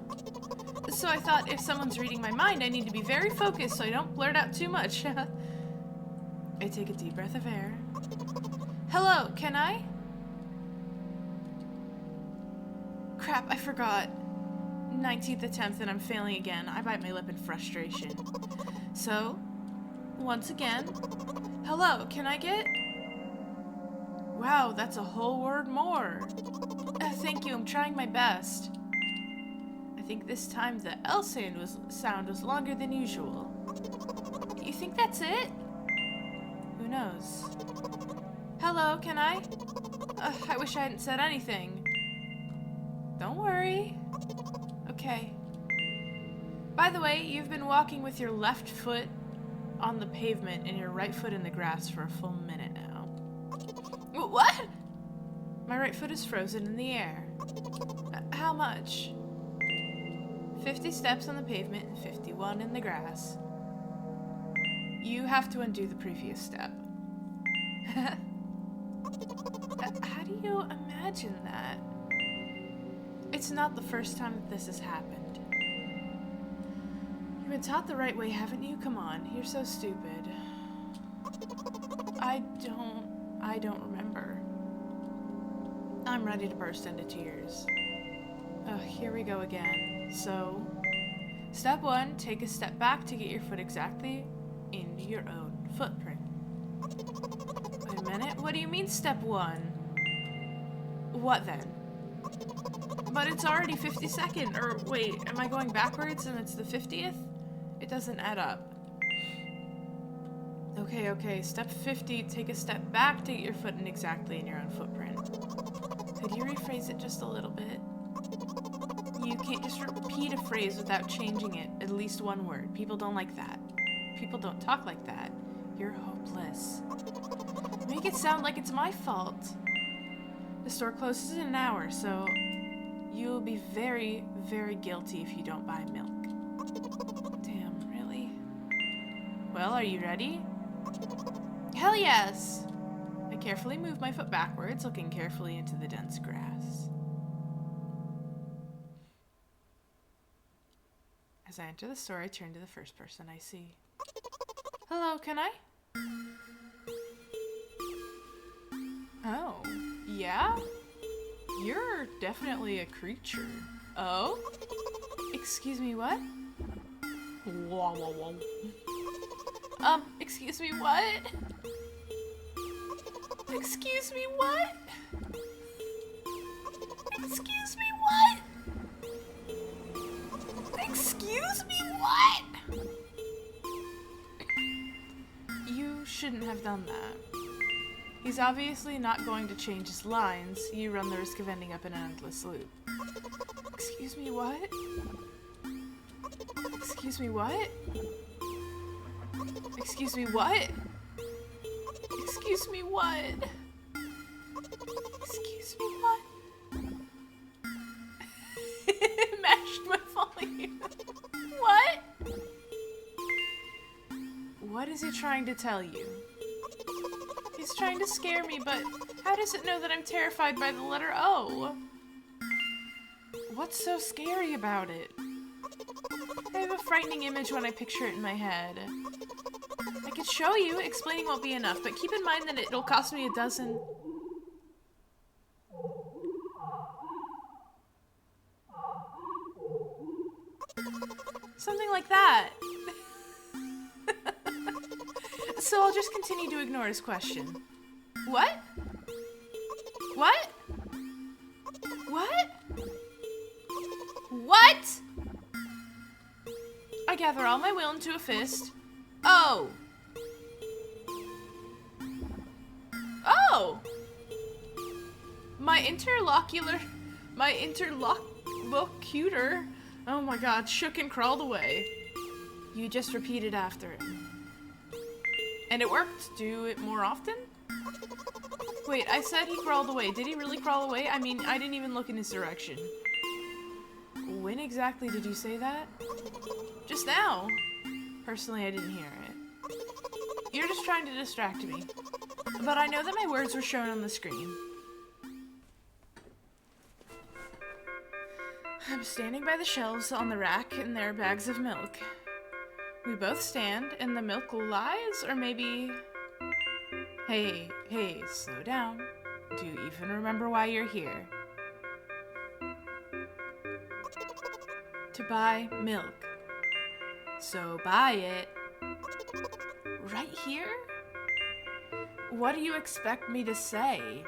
So I thought if someone's reading my mind, I need to be very focused so I don't blurt out too much. I take a deep breath of air. Hello, can I? Crap, I forgot. 19th attempt and I'm failing again. I bite my lip in frustration. So, once again, hello, can I get? Wow, that's a whole word more. Thank you, I'm trying my best. I think this time the L sound was longer than usual. You think that's it? Who knows? Hello, can I? I wish I hadn't said anything. Don't worry. Okay. By the way, you've been walking with your left foot on the pavement and your right foot in the grass for a full minute now. What? My right foot is frozen in the air. How much? 50 steps on the pavement and 51 in the grass. You have to undo the previous step. How do you imagine that? It's not the first time that this has happened. You've been taught the right way, haven't you? Come on, you're so stupid. I don't remember. I'm ready to burst into tears. Oh, here we go again. So, step 1, take a step back to get your foot exactly in your own footprint. Wait a minute, what do you mean step 1? What then? But it's already 52nd, or wait, am I going backwards and it's the 50th? It doesn't add up. Okay, step 50, take a step back to get your foot in exactly in your own footprint. Could you rephrase it just a little bit? You can't just repeat a phrase without changing it, at least one word. People don't like that. People don't talk like that. You're hopeless. Make it sound like it's my fault. The store closes in an hour, so you will be very, very guilty if you don't buy milk. Damn, really? Well, are you ready? Hell yes! I carefully move my foot backwards, looking carefully into the dense grass. As I enter the store, I turn to the first person I see. Hello, can I? Oh, yeah? You're definitely a creature. Oh? Excuse me, what? Excuse me, what? Excuse me, what? Excuse me, what? Excuse me, what? You shouldn't have done that. He's obviously not going to change his lines. You run the risk of ending up in an endless loop. Excuse me, what? Excuse me, what? Excuse me, what? Excuse me, what? Excuse me, what? Matched my volume. What? What is he trying to tell you? He's trying to scare me, but how does it know that I'm terrified by the letter O? What's so scary about it? I have a frightening image when I picture it in my head. I could show you, explaining won't be enough, but keep in mind that it'll cost me a dozen... Something like that. So I'll just continue to ignore his question. What? What? What? What? I I gather all my will into a fist. Oh! Oh! My interlocutor, oh my god, shook and crawled away. You just repeated after it. And it worked. Do it more often? Wait, I said he crawled away. Did he really crawl away? I mean, I didn't even look in his direction. When exactly did you say that? Just now. Personally, I didn't hear it. You're just trying to distract me. But I know that my words were shown on the screen. I'm standing by the shelves on the rack, and there are bags of milk. We both stand, and the milk lies, or maybe... Hey, slow down. Do you even remember why you're here? To buy milk. So buy it. Right here? What do you expect me to say?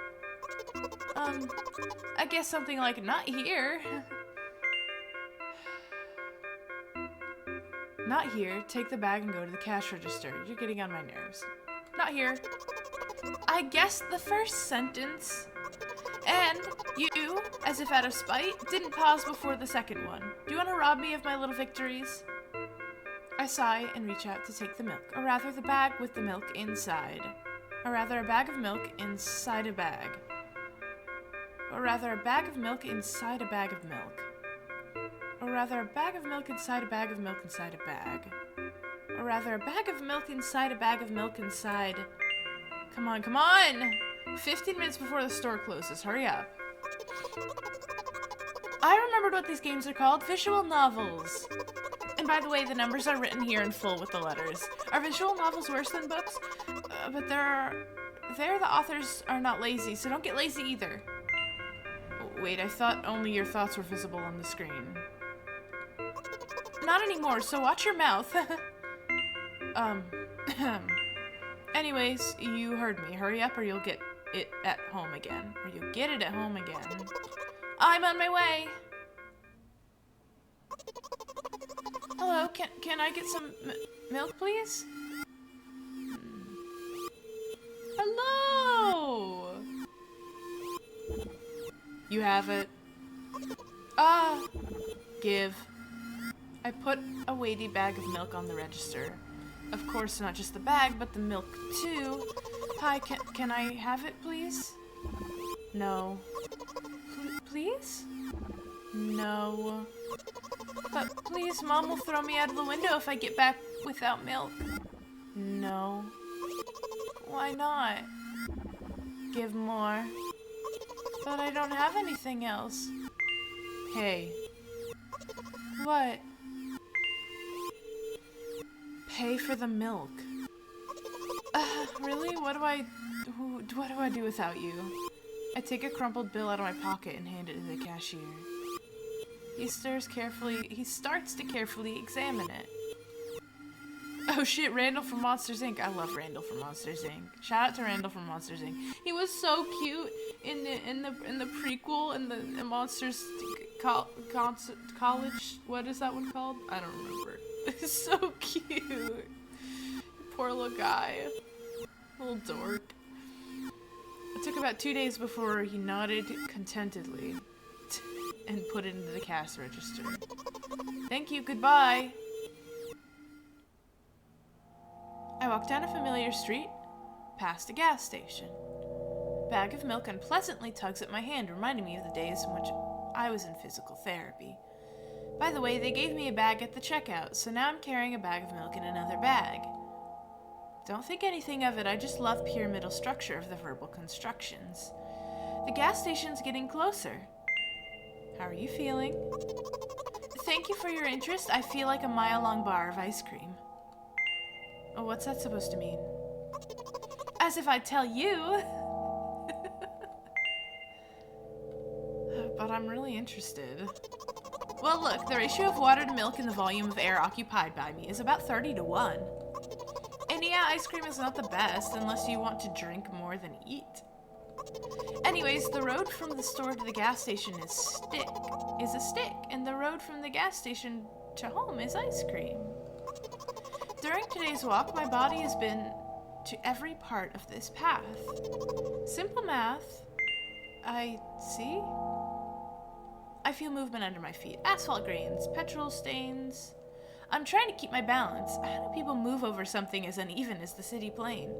I guess something like, not here. Not here. Take the bag and go to the cash register. You're getting on my nerves. Not here. I guessed the first sentence. And you, as if out of spite, didn't pause before the second one. Do you want to rob me of my little victories? I sigh and reach out to take the milk, or rather the bag with the milk inside. Or rather a bag of milk inside a bag. Or rather a bag of milk inside a bag of milk. Or rather a bag of milk inside a bag of milk inside a bag. Or rather a bag of milk inside a bag of milk inside... Come on, come on! 15 minutes before the store closes. Hurry up. I remembered what these games are called. Visual novels. And by the way, the numbers are written here in full with the letters. Are visual novels worse than books? But there the authors are not lazy, so don't get lazy either. Wait, I thought only your thoughts were visible on the screen. Not anymore, so watch your mouth. Anyways, you heard me. Hurry up or you'll get it at home again. Or you'll get it at home again. I'm on my way. Hello, can I get some milk, please? Hello! You have it. Give. I put a weighty bag of milk on the register. Of course, not just the bag, but the milk too. Hi, can I have it, please? No. Please? No. But please, Mom will throw me out of the window if I get back without milk. No. Why not? Give more. But I don't have anything else. Hey. What? Pay for the milk. Really? What do I do without you? I take a crumpled bill out of my pocket and hand it to the cashier. He starts to carefully examine it. Oh shit, Randall from Monsters Inc. I love Randall from Monsters Inc. Shout out to Randall from Monsters Inc. He was so cute in the prequel in the Monsters College. What is that one called? I don't remember. It's so cute. Poor little guy. Little dork. It took about 2 days before he nodded contentedly and put it into the cash register. Thank you, goodbye. I walk down a familiar street, past a gas station. A bag of milk unpleasantly tugs at my hand, reminding me of the days in which I was in physical therapy. By the way, they gave me a bag at the checkout, so now I'm carrying a bag of milk in another bag. Don't think anything of it, I just love pyramidal structure of the verbal constructions. The gas station's getting closer. How are you feeling? Thank you for your interest. I feel like a mile-long bar of ice cream. Oh, what's that supposed to mean? As if I'd tell you. But I'm really interested. Well, look, the ratio of water to milk and the volume of air occupied by me is about 30-to-1. And yeah, ice cream is not the best unless you want to drink more than eat. Anyways, the road from the store to the gas station is a stick, and the road from the gas station to home is ice cream. During today's walk, my body has been to every part of this path. Simple math. I see. I feel movement under my feet. Asphalt grains, petrol stains. I'm trying to keep my balance. How do people move over something as uneven as the city plain?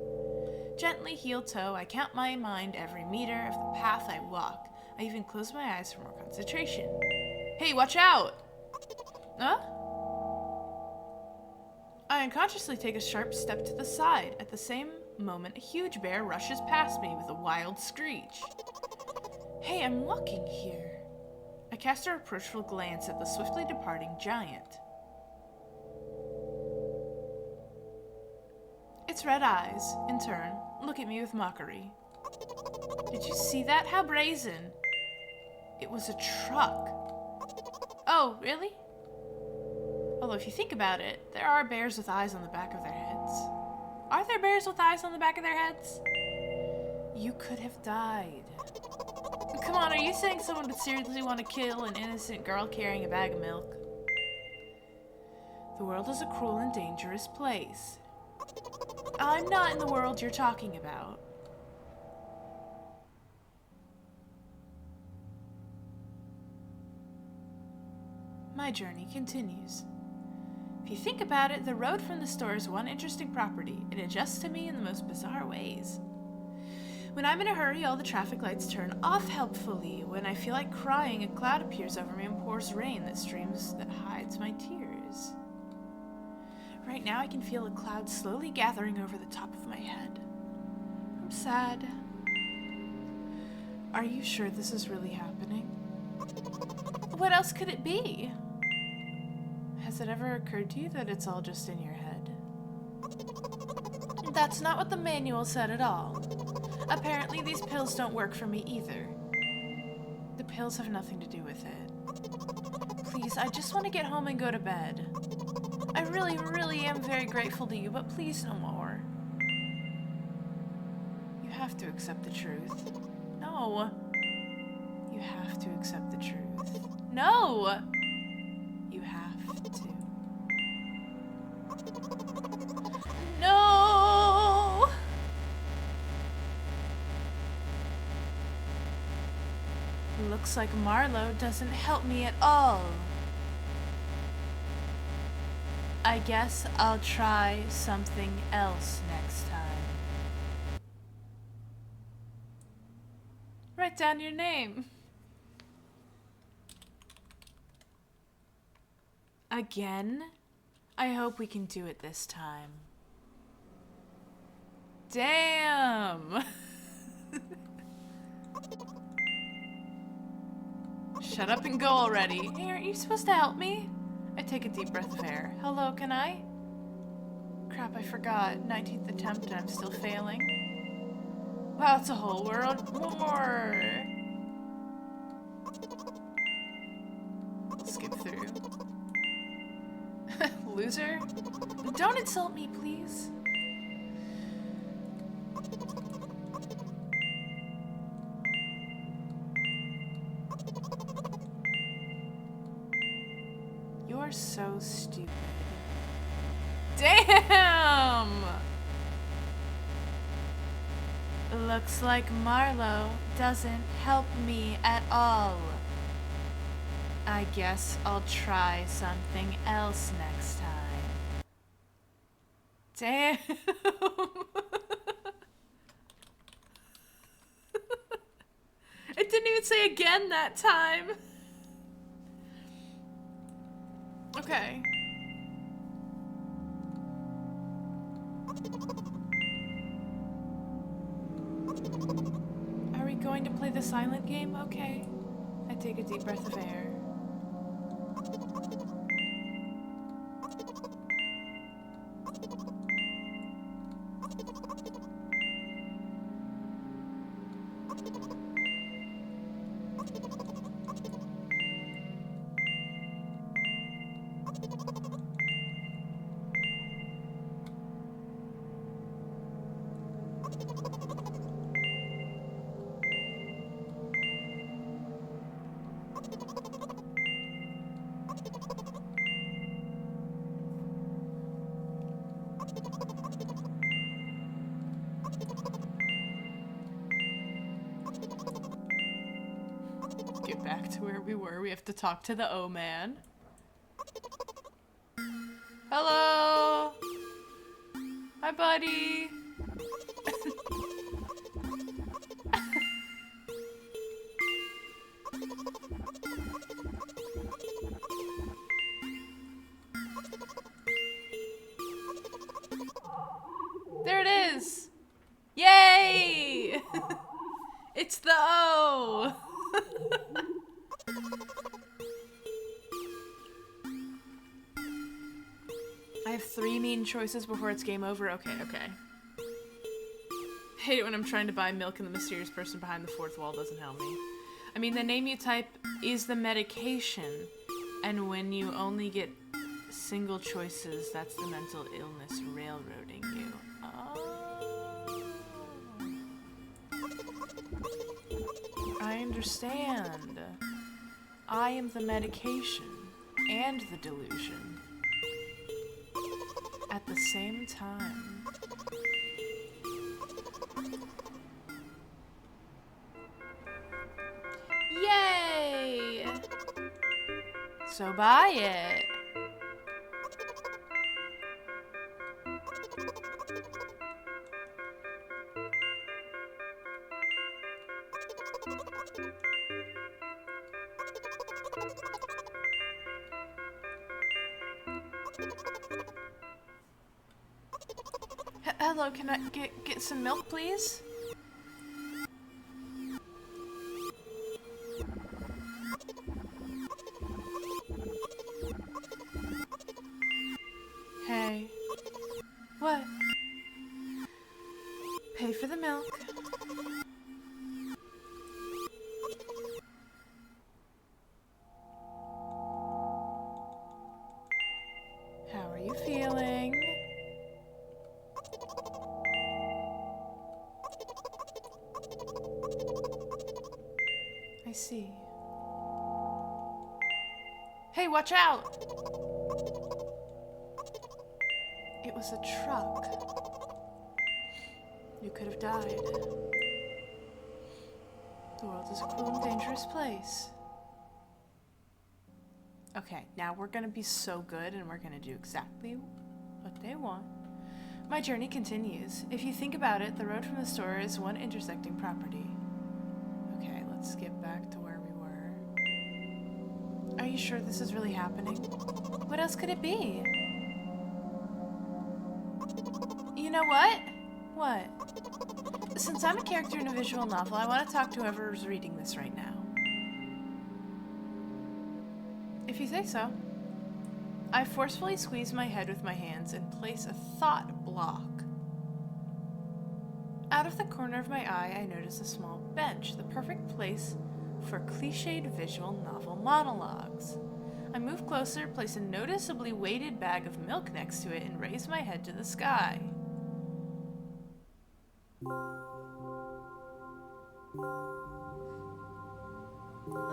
Gently, heel toe, I count my mind every meter of the path I walk. I even close my eyes for more concentration. Hey, watch out! Huh? I unconsciously take a sharp step to the side. At the same moment, a huge bear rushes past me with a wild screech. Hey, I'm walking here. I cast a reproachful glance at the swiftly departing giant. Its red eyes, in turn, look at me with mockery. Did you see that? How brazen! It was a truck. Oh, really? Although if you think about it, there are bears with eyes on the back of their heads. Are there bears with eyes on the back of their heads? You could have died. Come on, are you saying someone would seriously want to kill an innocent girl carrying a bag of milk? The world is a cruel and dangerous place. I'm not in the world you're talking about. My journey continues. If you think about it, the road from the store is one interesting property. It adjusts to me in the most bizarre ways. When I'm in a hurry, all the traffic lights turn off helpfully. When I feel like crying, a cloud appears over me and pours rain that hides my tears. Right now, I can feel a cloud slowly gathering over the top of my head. I'm sad. Are you sure this is really happening? What else could it be? Has it ever occurred to you that it's all just in your head? That's not what the manual said at all. Apparently, these pills don't work for me either. The pills have nothing to do with it. Please, I just want to get home and go to bed. I really, really am very grateful to you, but please no more. You have to accept the truth. No. You have to accept the truth. No! You have to. No! Looks like Marlowe doesn't help me at all. I guess I'll try something else next time. Write down your name. Again? I hope we can do it this time. Damn! Shut up and go already. Hey, aren't you supposed to help me? I take a deep breath of air. Hello, can I? Crap, I forgot. 19th attempt and I'm still failing. Wow, it's a whole world more. Skip through. Loser? Don't insult me, please. You're so stupid. Damn! Looks like Marlowe doesn't help me at all. I guess I'll try something else next time. Damn. It didn't even say again that time. Okay. Are we going to play the silent game? Okay. I take a deep breath of air. back to where we were. We have to talk to the O-Man. Hello! Hi, buddy! There it is! Yay! It's the O! I have 3 mean choices before it's game over? Okay. Hate it when I'm trying to buy milk and the mysterious person behind the 4th wall doesn't help me. I mean, the name you type is the medication, and when you only get single choices, that's the mental illness railroading you. I understand. I am the medication and the delusion at the same time. Yay! So buy it. Hello, can I get some milk, please? Hey. What? Pay for the milk. How are you feeling? I see. Hey, watch out! It was a truck. You could have died. The world is a cruel and dangerous place. Okay, now we're gonna be so good and we're gonna do exactly what they want. My journey continues. If you think about it, the road from the store is one intersecting property. Okay, let's get back to where we were. Are you sure this is really happening? What else could it be? You know what? What? Since I'm a character in a visual novel, I want to talk to whoever's reading this right now. If you say so. I forcefully squeeze my head with my hands and place a thought block. Out of the corner of my eye, I notice a small bench, the perfect place for cliched visual novel monologues. I move closer, place a noticeably weighted bag of milk next to it, and raise my head to the sky.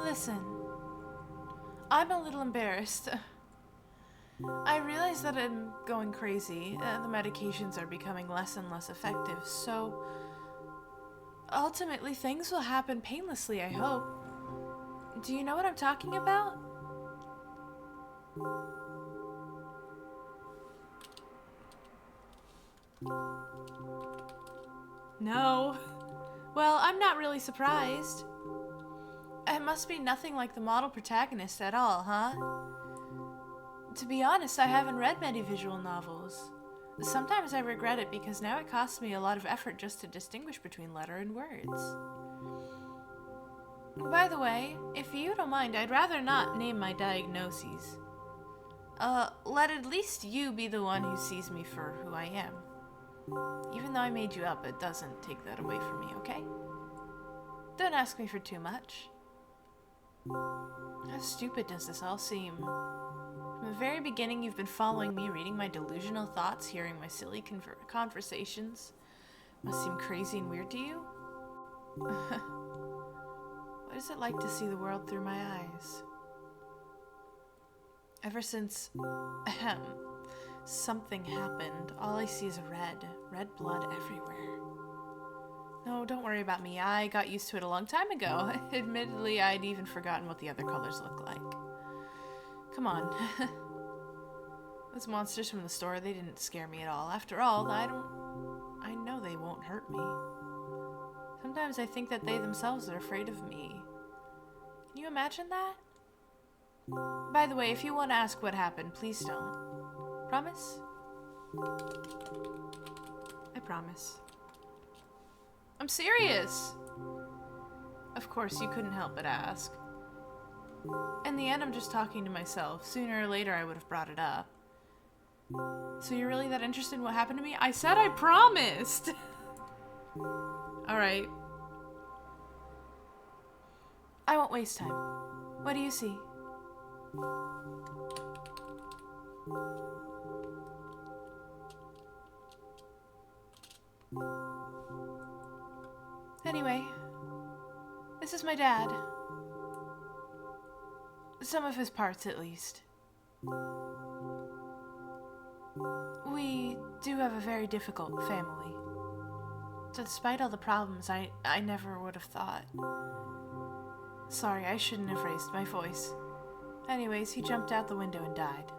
Listen, I'm a little embarrassed. I realize that I'm going crazy. The medications are becoming less and less effective, so ultimately things will happen painlessly, I hope. Do you know what I'm talking about? No. Well, I'm not really surprised. It must be nothing like the model protagonist at all, huh? To be honest, I haven't read many visual novels. Sometimes I regret it because now it costs me a lot of effort just to distinguish between letter and words. By the way, if you don't mind, I'd rather not name my diagnoses. Let at least you be the one who sees me for who I am. Even though I made you up, it doesn't take that away from me, okay? Don't ask me for too much. How stupid does this all seem? From the very beginning, you've been following me, reading my delusional thoughts, hearing my silly conversations. Must seem crazy and weird to you? What is it like to see the world through my eyes? Ever since, something happened, all I see is red blood everywhere. No, don't worry about me. I got used to it a long time ago. Admittedly, I'd even forgotten what the other colors look like. Come on. Those monsters from the store, they didn't scare me at all. After all, I know they won't hurt me. Sometimes I think that they themselves are afraid of me. Can you imagine that? By the way, if you want to ask what happened, please don't. Promise? I promise. I'm serious! Of course, you couldn't help but ask. In the end, I'm just talking to myself. Sooner or later, I would have brought it up. So you're really that interested in what happened to me? I said I promised! Alright. I won't waste time. What do you see? Anyway, this is my dad. Some of his parts, at least. We do have a very difficult family. Despite all the problems, I never would have thought. Sorry, I shouldn't have raised my voice. Anyways, he jumped out the window and died.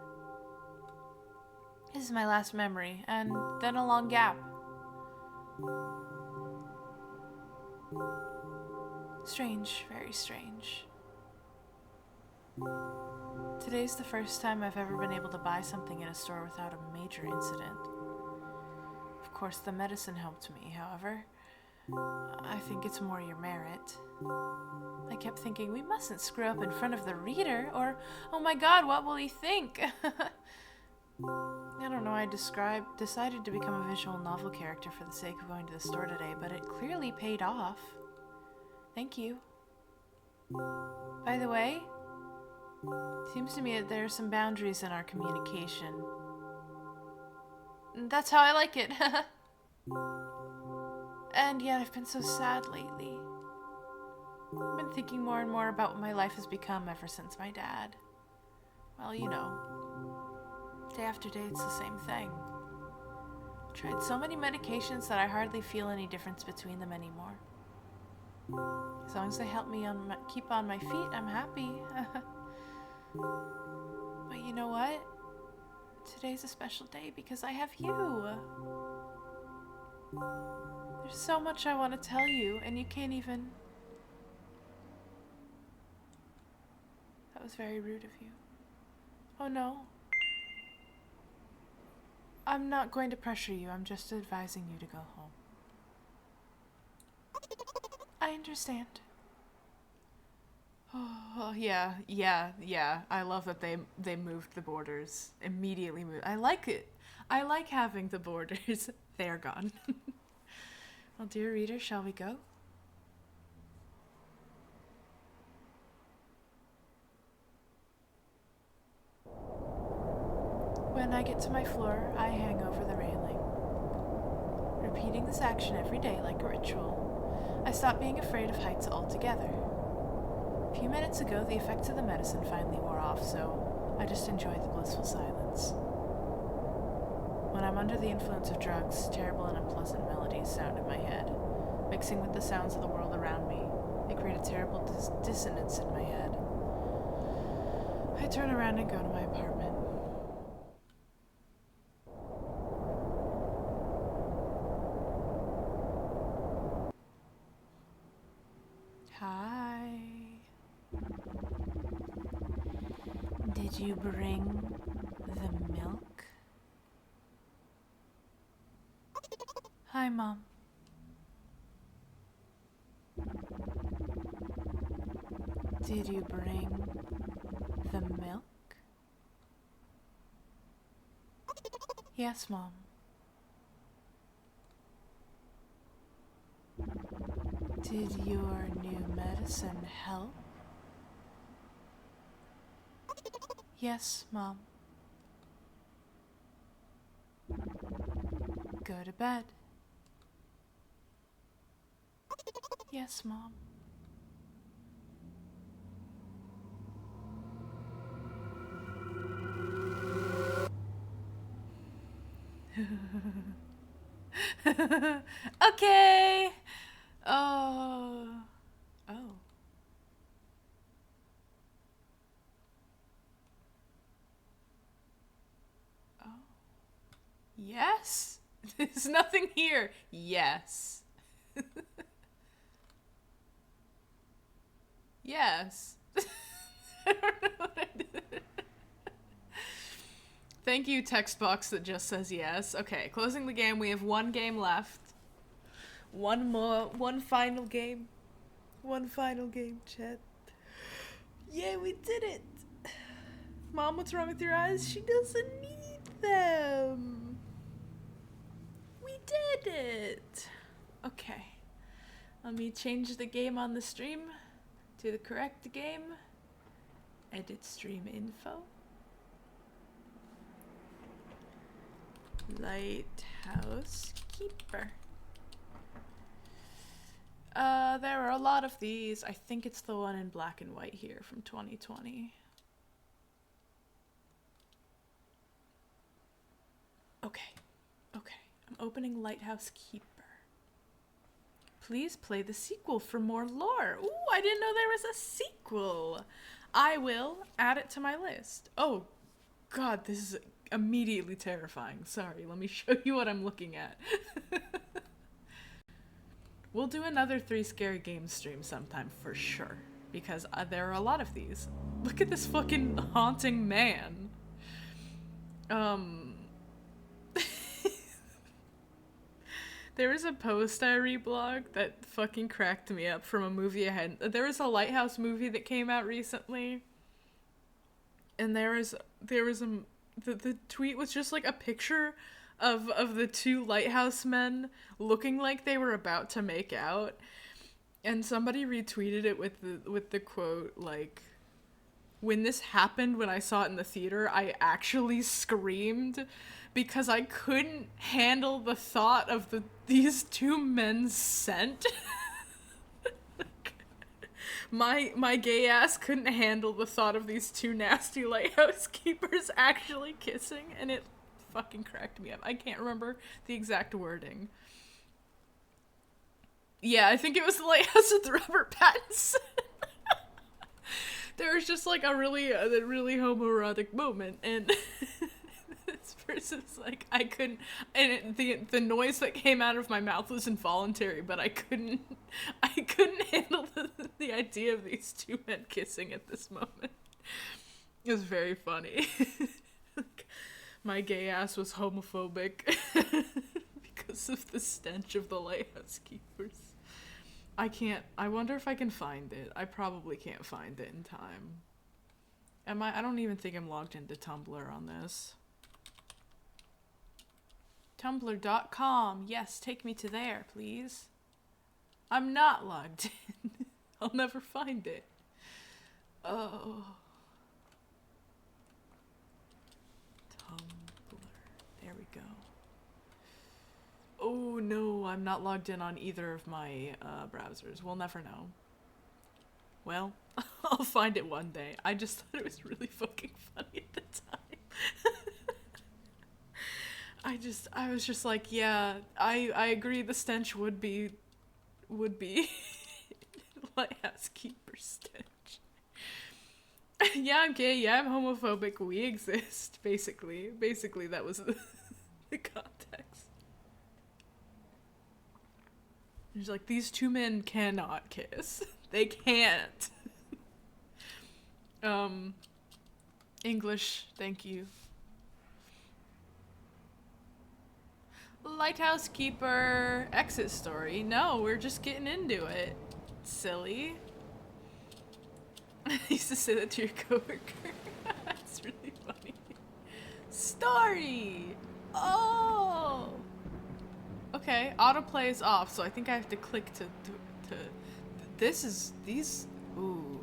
This is my last memory, and then a long gap. Strange, very strange. Today's the first time I've ever been able to buy something in a store without a major incident. Of course, the medicine helped me, however. I think it's more your merit. I kept thinking, we mustn't screw up in front of the reader, or, oh my god, what will he think? I don't know, I decided to become a visual novel character for the sake of going to the store today, but it clearly paid off. Thank you. By the way, seems to me that there are some boundaries in our communication. That's how I like it. And yet I've been so sad lately. I've been thinking more and more about what my life has become ever since my dad. Well, you know, day after day it's the same thing. I've tried so many medications that I hardly feel any difference between them anymore. As long as they help me keep on my feet, I'm happy. But you know what? Today's a special day because I have you. There's so much I want to tell you, and you can't even... That was very rude of you. Oh no. I'm not going to pressure you, I'm just advising you to go home. I understand. Oh, yeah. I love that they moved the borders. Immediately moved. I like it. I like having the borders. They are gone. Well, dear reader, shall we go? When I get to my floor, I hang over the railing. Repeating this action every day like a ritual, I stopped being afraid of heights altogether. A few minutes ago, the effects of the medicine finally wore off, so I just enjoyed the blissful silence. When I'm under the influence of drugs, terrible and unpleasant melodies sound in my head. Mixing with the sounds of the world around me, they create a terrible dissonance in my head. I turn around and go to my apartment. Hi. Did you bring the milk? Hi, Mom. Did you bring the milk? Yes, Mom. Did your new medicine help? Yes, Mom. Go to bed. Yes, Mom. Okay. Oh. Oh. Oh. Yes? There's nothing here. Yes. Yes. I don't know what I did. Thank you, text box that just says yes. Okay, closing the game. We have one game left. One final game. One final game, chat. Yeah, we did it. Mom, what's wrong with your eyes? She doesn't need them. We did it. Okay. Let me change the game on the stream to the correct game. Edit stream info. Lighthouse Keeper. There are a lot of these. I think it's the one in black and white here from 2020. Okay. Okay. I'm opening Lighthouse Keeper. Please play the sequel for more lore. Ooh, I didn't know there was a sequel. I will add it to my list. Oh, God, this is immediately terrifying. Sorry, let me show you what I'm looking at. We'll do another 3 Scary Games stream sometime for sure, because there are a lot of these. Look at this fucking haunting man. There was a post I reblogged that fucking cracked me up from a movie I had. There was a Lighthouse movie that came out recently, and the tweet was just like a picture of the 2 lighthouse men looking like they were about to make out, and somebody retweeted it with the quote like, "When this happened, when I saw it in the theater, I actually screamed because I couldn't handle the thought of these 2 men's scent." My gay ass couldn't handle the thought of these 2 nasty lighthouse keepers actually kissing, and it fucking cracked me up. I can't remember the exact wording. Yeah, I think it was the Lighthouse with Robert Pattinson. There was just like a really homoerotic moment, and this person's like, I couldn't, and the noise that came out of my mouth was involuntary, but I couldn't handle the idea of these 2 men kissing at this moment. It was very funny. My gay ass was homophobic because of the stench of the lighthouse keepers. I wonder if I can find it. I probably can't find it in time. I don't even think I'm logged into Tumblr on this. Tumblr.com. Yes, take me to there, please. I'm not logged in. I'll never find it. Oh. Tumblr. There we go. Oh no, I'm not logged in on either of my browsers. We'll never know. Well, I'll find it one day. I just thought it was really fucking funny at the time. I was just like, yeah, I agree the stench would be lighthouse keeper stench. Yeah, I'm gay, yeah, I'm homophobic, we exist, basically. Basically, that was the context. He's like, these 2 men cannot kiss. They can't. English, thank you. Lighthouse Keeper exit story. No, we're just getting into it. Silly. I used to say that to your coworker. That's really funny. Story! Oh! Okay, autoplay is off, so I think I have to click to these, ooh.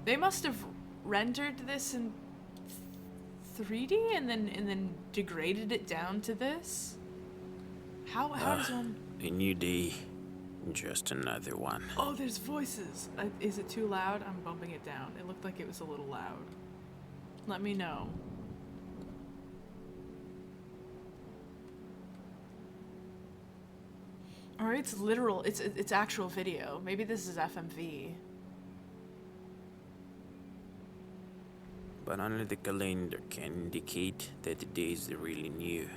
They must have rendered this in 3D and then degraded it down to this? How does one... A new day, just another one. Oh, there's voices. Is it too loud? I'm bumping it down. It looked like it was a little loud. Let me know. Or it's literal. It's actual video. Maybe this is FMV. But only the calendar can indicate that the days are really new.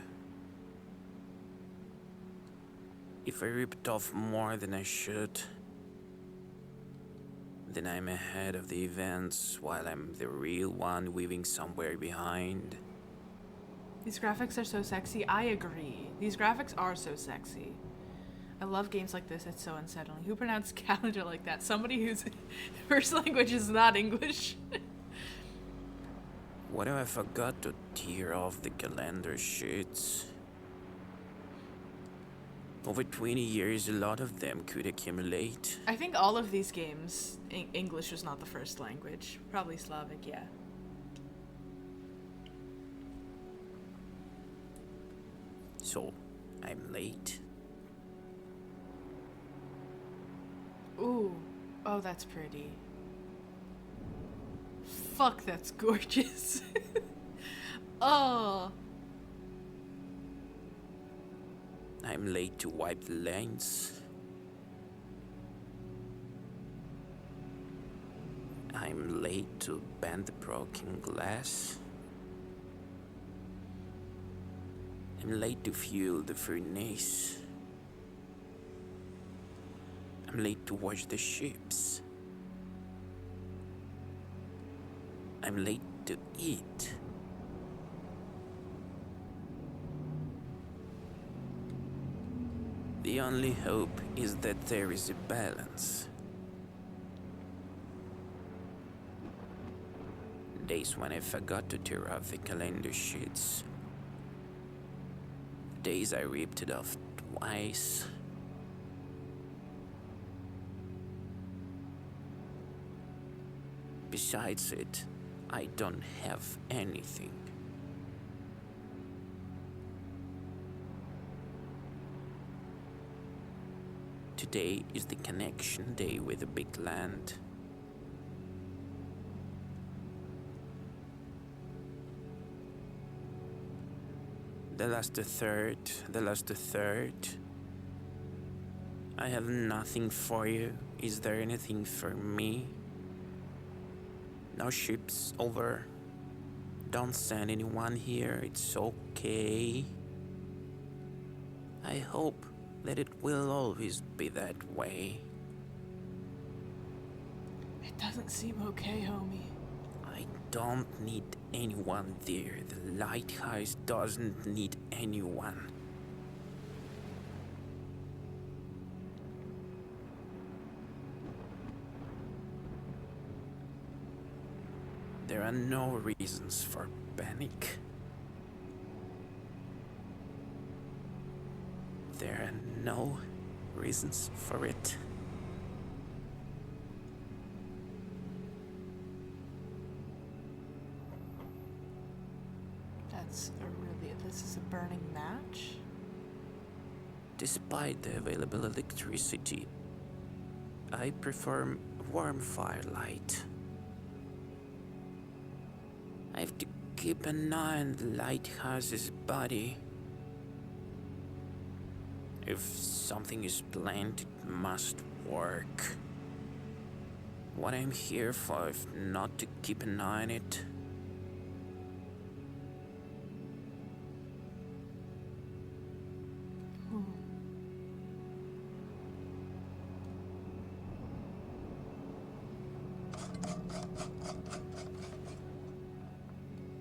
If I ripped off more than I should, then I'm ahead of the events while I'm the real one weaving somewhere behind. These graphics are so sexy. I agree. These graphics are so sexy. I love games like this. It's so unsettling. Who pronounced calendar like that? Somebody whose first language is not English. What if I forgot to tear off the calendar sheets? Over 20 years, a lot of them could accumulate. I think all of these games, English was not the first language. Probably Slavic, yeah. So, I'm late. Ooh. Oh, that's pretty. Fuck, that's gorgeous. Oh. I'm late to wipe the lanes. I'm late to bend the broken glass. I'm late to fuel the furnace. I'm late to wash the ships. I'm late to eat. The only hope is that there is a balance. Days when I forgot to tear off the calendar sheets. Days I ripped it off twice. Besides it, I don't have anything. Today is the connection day with the big land. The last third. I have nothing for you. Is there anything for me? No ships, over. Don't send anyone here, it's okay. I hope that it will always be that way. It doesn't seem okay, homie. I don't need anyone there. The lighthouse doesn't need anyone. There are no reasons for panic. There are no reasons for it. This is a burning match? Despite the available electricity, I prefer warm firelight. I have to keep an eye on the lighthouse's body. If something is planned, it must work. What I'm here for, if not to keep an eye on it.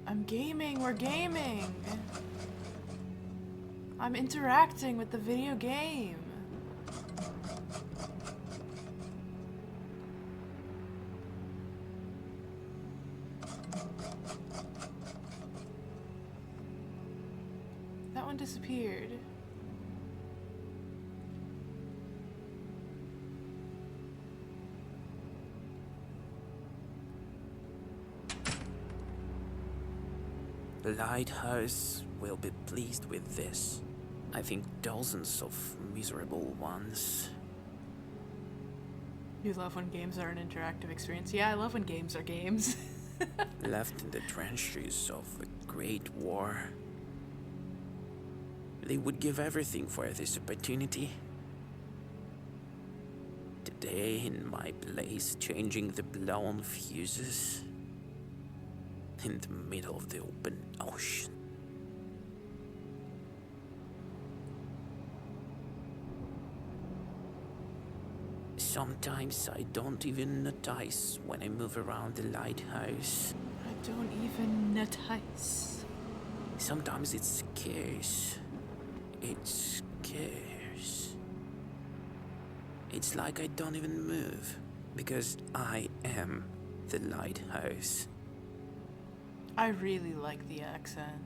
I'm gaming, we're gaming. I'm interacting with the video game. That one disappeared. The lighthouse will be pleased with this. I think dozens of miserable ones. You love when games are an interactive experience. Yeah, I love when games are games. Left in the trenches of a great war. They would give everything for this opportunity. the day in my place, changing the blown fuses in the middle of the open ocean. Sometimes I don't even notice when I move around the lighthouse. I don't even notice. Sometimes it scares. It scares. It's like I don't even move, because I am the lighthouse. I really like the accent.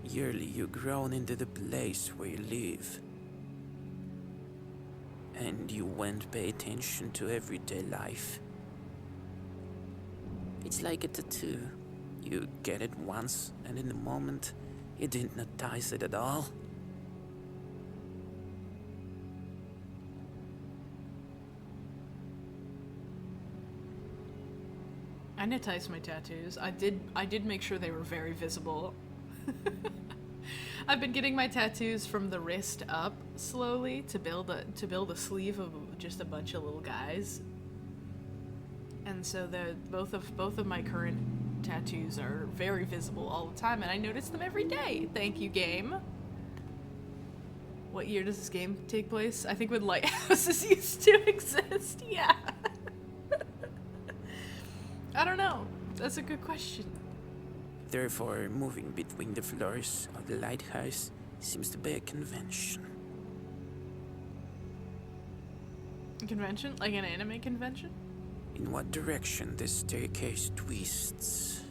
Yearly you've grown into the place where you live. And you won't pay attention to everyday life. It's like a tattoo. You get it once, and in the moment, you didn't notice it at all. I noticed my tattoos. I did make sure they were very visible. I've been getting my tattoos from the wrist up slowly to build a sleeve of just a bunch of little guys. And so both of my current tattoos are very visible all the time, and I notice them every day. Thank you, game. What year does this game take place? I think when lighthouses used to exist. Yeah. I don't know. That's a good question. Therefore, moving between the floors of the lighthouse seems to be a convention. A convention? Like an anime convention? In what direction the staircase twists.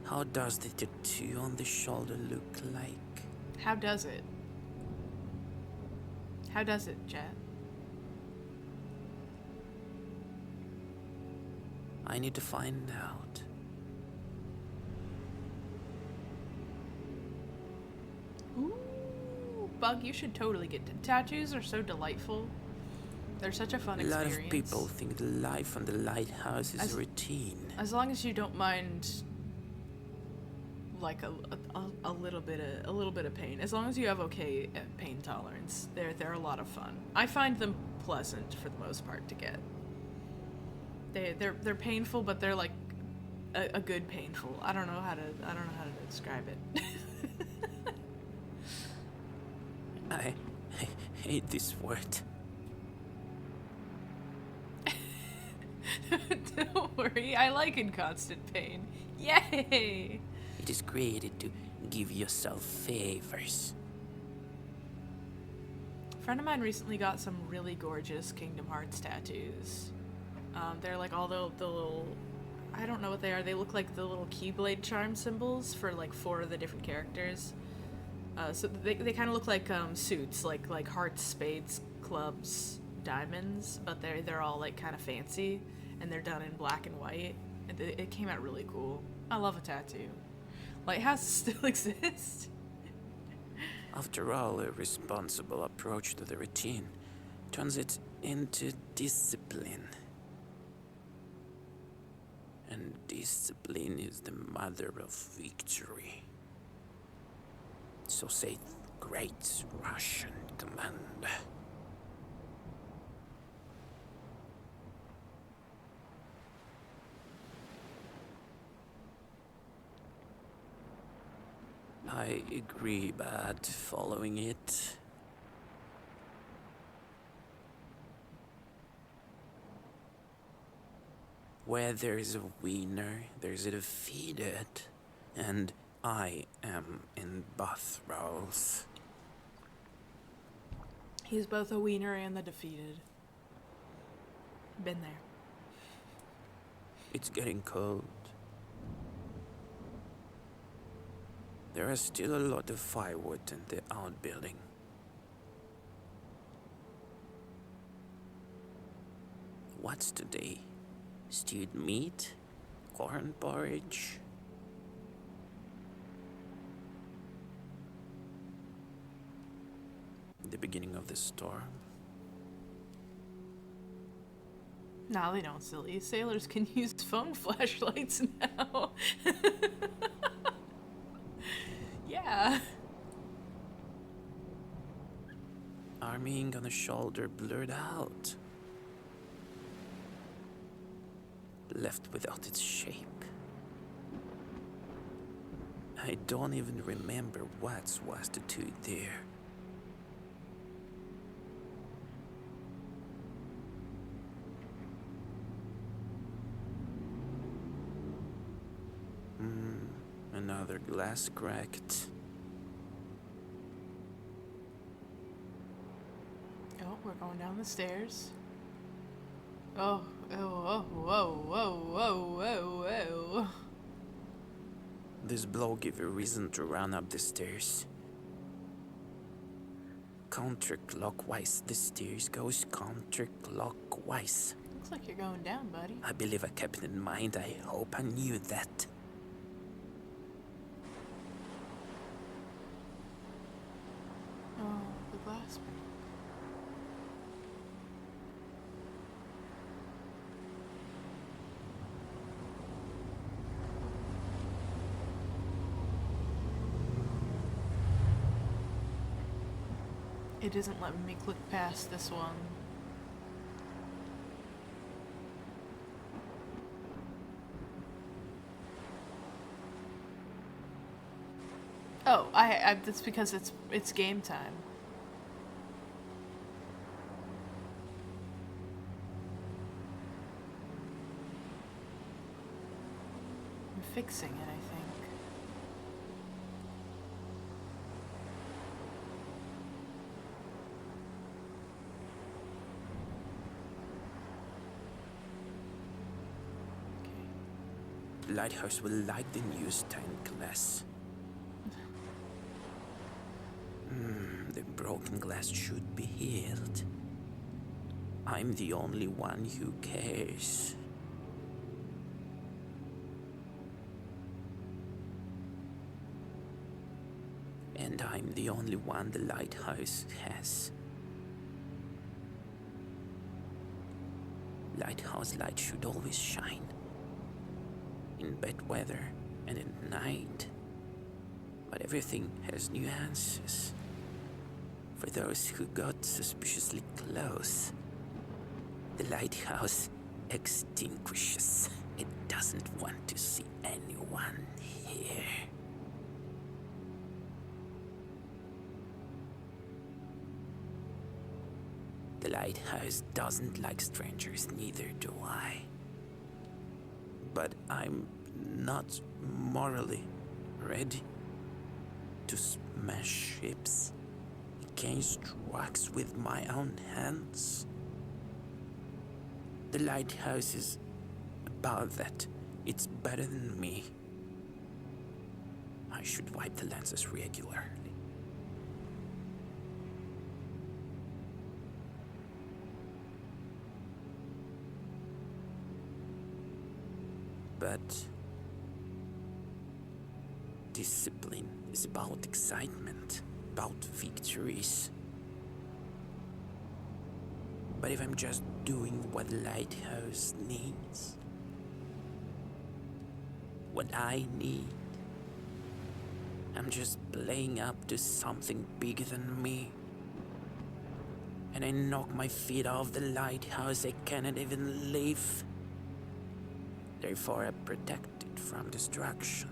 How does the tattoo on the shoulder look like? How does it? How does it, chat? I need to find out. Ooh, Bug, you should totally get tattoos are so delightful. They're such a fun A experience. lot of people think the life on the lighthouse is routine. As long as you don't mind like a little bit of pain. As long as you have okay pain tolerance, they're a lot of fun. I find them pleasant for the most part to get. They're painful, but they're like a good painful. I don't know how to describe it. I hate this word. Don't worry, I like in constant pain. Yay! It is created to give yourself favors. A friend of mine recently got some really gorgeous Kingdom Hearts tattoos. They're like all the little, I don't know what they are. They look like the little Keyblade charm symbols for like 4 of the different characters. So they kind of look like suits, like hearts, spades, clubs, diamonds, but they're all like kind of fancy, and they're done in black and white. It came out really cool. I love a tattoo. Lighthouses still exist. After all, a responsible approach to the routine turns it into discipline. And discipline is the mother of victory. So say Great Russian Command. I agree, but following it... Where there is a winner, there is a defeated, and I am in both roles. He's both a wiener and the defeated. Been there. It's getting cold. There is still a lot of firewood in the outbuilding. What's today? Stewed meat? Corn porridge? The beginning of the storm. Nah, they don't, silly. Sailors can use phone flashlights now. Yeah. Arming on a shoulder blurred out, left without its shape. I don't even remember what was the two there. Another glass cracked. Oh, we're going down the stairs. Oh, whoa, whoa, whoa, whoa, whoa. This blow gave a reason to run up the stairs. Counterclockwise, the stairs goes counterclockwise. Looks like you're going down, buddy. I believe I kept it in mind. I hope I knew that. Oh, the glass broke. It isn't letting me click past this one. Oh, that's because it's game time. I'm fixing it, I think. The lighthouse will like the new stained glass. The broken glass should be healed. I'm the only one who cares. And I'm the only one the lighthouse has. Lighthouse light should always shine. In bad weather and at night. But everything has nuances. For those who got suspiciously close, the lighthouse extinguishes. It doesn't want to see anyone here. The lighthouse doesn't like strangers, neither do I. But I'm not morally ready to smash ships against rocks with my own hands. The lighthouse is above that. It's better than me. I should wipe the lenses regularly. But discipline is about excitement, about victories. But if I'm just doing what the lighthouse needs, what I need, I'm just playing up to something bigger than me. And I knock my feet off the lighthouse, I cannot even leave. Therefore, I protect it from destruction.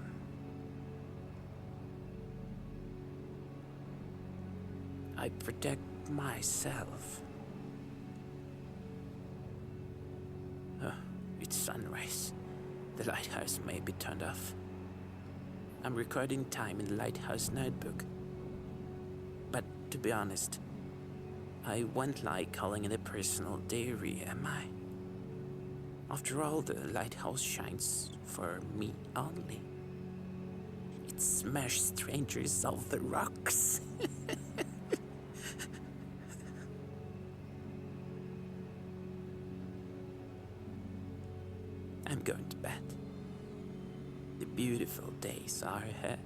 I protect myself. It's sunrise. The lighthouse may be turned off. I'm recording time in the lighthouse notebook. But to be honest, I won't like calling it a personal diary, am I? After all, the lighthouse shines for me only. It smashed strangers off the rocks. I'm going to bed. The beautiful days are ahead.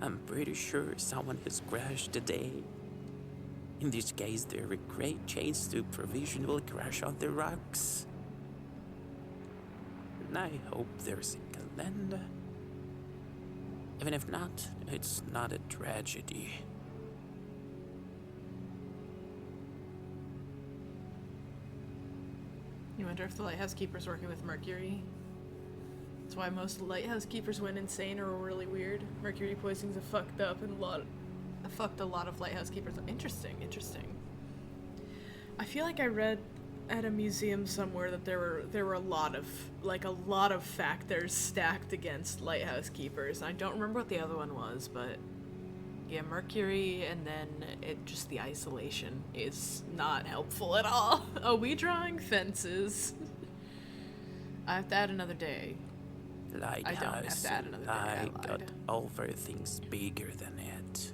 I'm pretty sure someone has crashed today. In this case, there are great chance to provisional crash on the rocks. And I hope there's a calendar. Even if not, it's not a tragedy. You wonder if the lighthouse keeper's working with Mercury? That's why most lighthouse keepers went insane or were really weird. Mercury poisonings have fucked up and fucked a lot of lighthouse keepers. Interesting, interesting. I feel like I read at a museum somewhere that there were a lot of factors stacked against lighthouse keepers. I don't remember what the other one was, but yeah, Mercury, and then just the isolation is not helpful at all. Oh, we drawing fences. I have to add another day. Lighthouse, I don't have to add another day. I I got lied. over things bigger than it.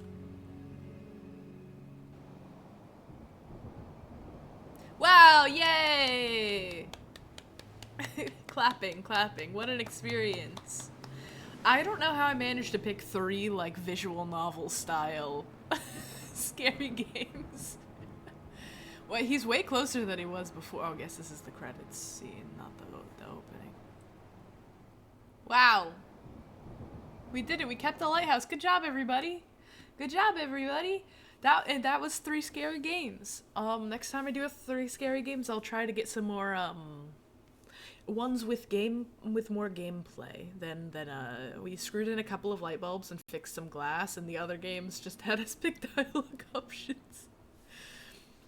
Wow, yay! Clapping, clapping. What an experience. I don't know how I managed to pick 3, like, visual novel style scary games. Well, he's way closer than he was before. Oh, I guess this is the credits scene, not the opening. Wow. We did it. We kept the lighthouse. Good job, everybody. Good job, everybody. That was 3 scary games. Next time I do 3 scary games, I'll try to get some more, ones with more gameplay. Then we screwed in a couple of light bulbs and fixed some glass, and the other games just had us pick dialogue options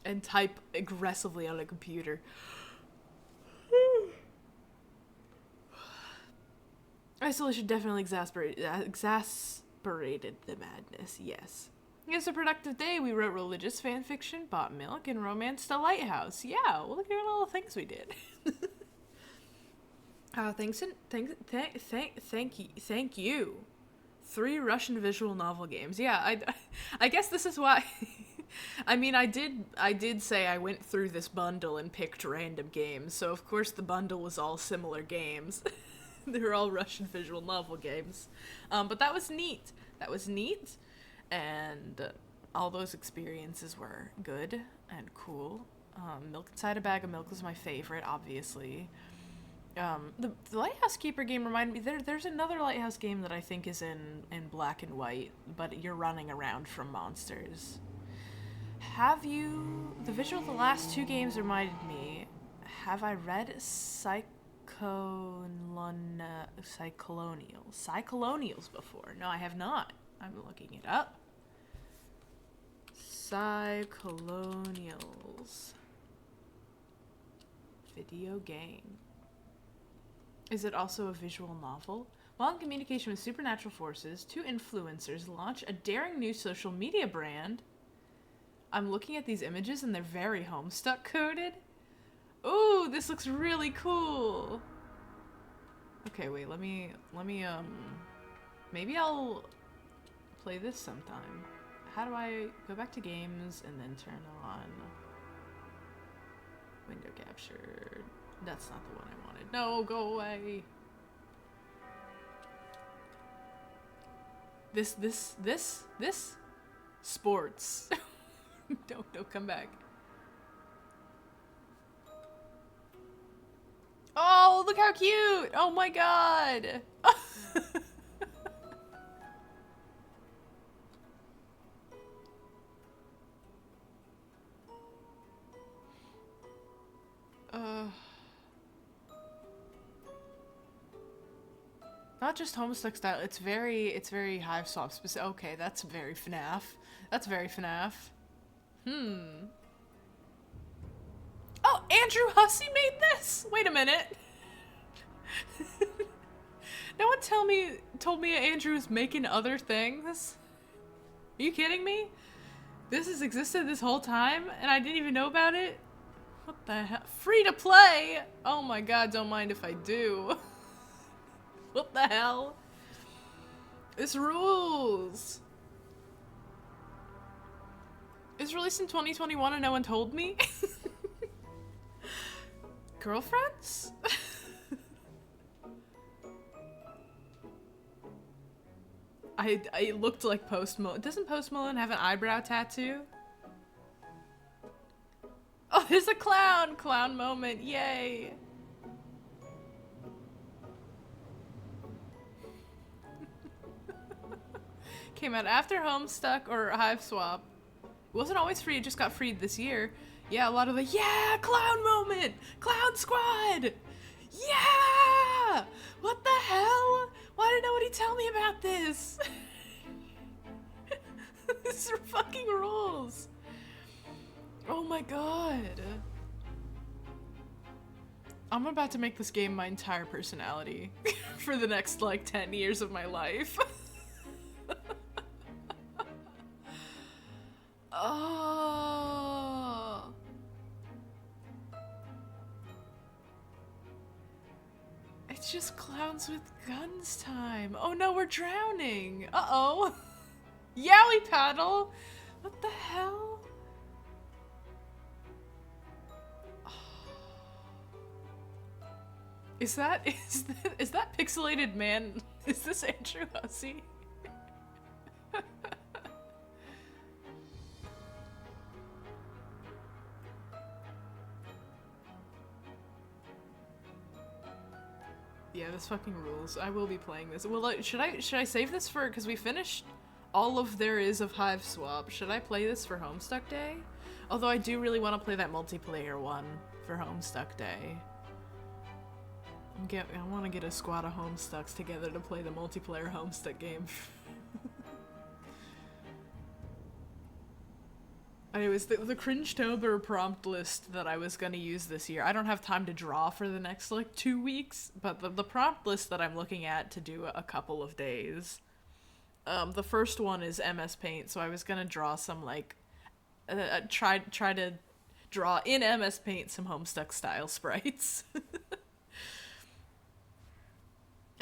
and type aggressively on a computer. Isolation definitely exasperated the madness, yes. It was a productive day. We wrote religious fan fiction, bought milk, and romanced a lighthouse. Yeah, well, look at all the things we did. Thank you. 3 Russian visual novel games. Yeah, I guess this is why. I mean, I did say I went through this bundle and picked random games, so of course the bundle was all similar games. They were all Russian visual novel games. But that was neat. That was neat, and all those experiences were good and cool. Milk Inside a Bag of Milk was my favorite, obviously. The Lighthouse Keeper game reminded me, there's another Lighthouse game that I think is in black and white, but you're running around from monsters. The visual of the last 2 games reminded me, have I read Cyclonials before? No, I have not. I'm looking it up. Cyclonials. Video game. Is it also a visual novel? While in communication with supernatural forces, 2 influencers launch a daring new social media brand. I'm looking at these images and they're very Homestuck coded. Ooh, this looks really cool. Okay, wait, let me, maybe I'll play this sometime. How do I go back to games and then turn on window capture? That's not the one I wanted. No, go away. This sports. Don't come back. Oh, look how cute! Oh my god! Not just Homestuck style, it's very Hivesoft specific. Okay, that's very FNAF. That's very FNAF. Oh, Andrew Hussey made this! Wait a minute. No one told me Andrew's making other things. Are you kidding me? This has existed this whole time and I didn't even know about it? What the hell? Free to play! Oh my god, don't mind if I do. What the hell? This rules! It's released in 2021 and no one told me? Girlfriends? I looked like Post Malone. Doesn't Post Malone have an eyebrow tattoo? there's a clown! Clown moment, yay! Came out after Homestuck or Hive Swap. It wasn't always free, it just got freed this year. Yeah, a lot of the, yeah, clown moment! Clown squad! Yeah! What the hell? Why did nobody tell me about this? This fucking rules. Oh my god. I'm about to make this game my entire personality for the next, like, 10 years of my life. Oh. It's just clowns with guns time. Oh no, we're drowning. Uh-oh. Yowie paddle. What the hell? Is that pixelated man? Is this Andrew Hussey? Yeah, this fucking rules. I will be playing this. Well, should I save this for, because we finished all of there is of Hive Swap. Should I play this for Homestuck Day? Although I do really want to play that multiplayer one for Homestuck Day. I want to get a squad of Homestucks together to play the multiplayer Homestuck game. Anyways, the Cringe-tober prompt list that I was gonna use this year, I don't have time to draw for the next, like, 2 weeks, but the prompt list that I'm looking at to do a couple of days, the first one is MS Paint, so I was gonna draw some, like, try to draw in MS Paint some Homestuck-style sprites.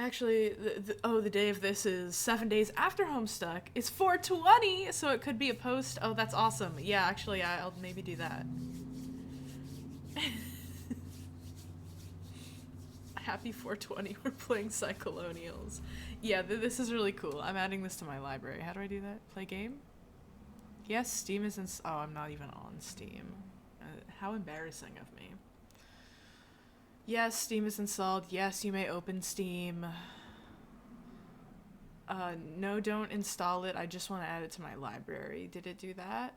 Actually, the day of this is 7 days after Homestuck. It's 4/20, so it could be a post. Oh, that's awesome. Yeah, actually, I'll maybe do that. Happy 4/20, we're playing Cyclonials. Yeah, this is really cool. I'm adding this to my library. How do I do that? Play game? Yes, Steam is oh, I'm not even on Steam. How embarrassing of me. Yes, Steam is installed. Yes, you may open Steam. No, don't install it. I just want to add it to my library. Did it do that?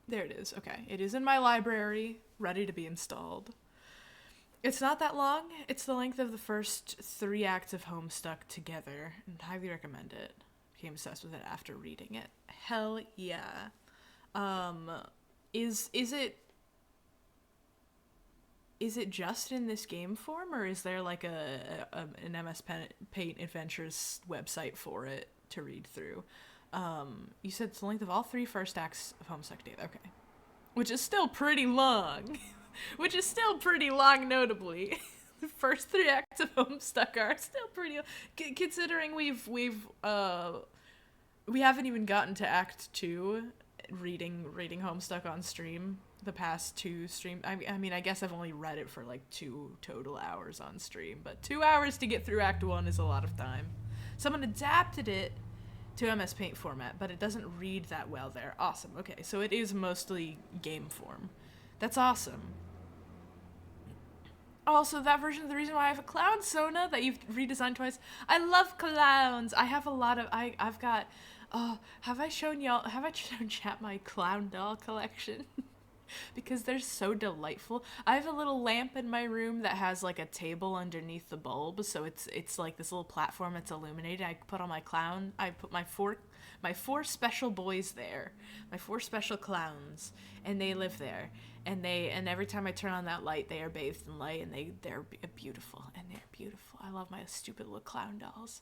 There it is. Okay. It is in my library, ready to be installed. It's not that long. It's the length of the first 3 acts of Homestuck together, and highly recommend it. Became obsessed with it after reading it. Hell yeah. Is it just in this game form, or is there like an MS Paint Adventures website for it to read through? You said it's the length of all 3 first acts of Homestuck Day. Okay. Which is still pretty long. Which is still pretty long, notably. The first 3 acts of Homestuck are still pretty considering we haven't even gotten to Act 2, reading Homestuck on stream. The past 2 stream, I mean, I guess I've only read it for like 2 total hours on stream, but 2 hours to get through Act 1 is a lot of time. Someone adapted it to MS Paint format, but it doesn't read that well there. Awesome. Okay, so it is mostly game form. That's awesome. Also, that version of the reason why I have a clown Sona that you've redesigned twice. I love clowns. I have a lot of, I've got, have I shown chat my clown doll collection? Because they're so delightful. I have a little lamp in my room that has like a table underneath the bulb, so it's like this little platform that's illuminated. I put all my I put my four special boys there, my 4 special clowns, and they live there. And every time I turn on that light, they are bathed in light, and they're beautiful, and they're beautiful. I love my stupid little clown dolls.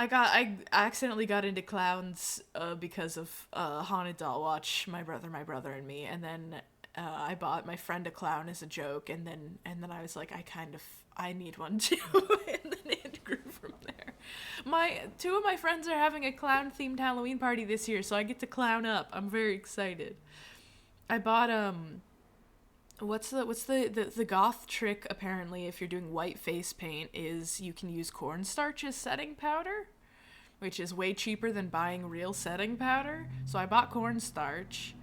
I accidentally got into clowns because of Haunted Doll Watch, my brother and me, and then I bought my friend a clown as a joke, and then I was like, I need one too, and then it grew from there. 2 of my friends are having a clown themed Halloween party this year, so I get to clown up. I'm very excited. I bought what's the goth trick, apparently, if you're doing white face paint, is you can use cornstarch as setting powder. which is way cheaper than buying real setting powder. So I bought cornstarch.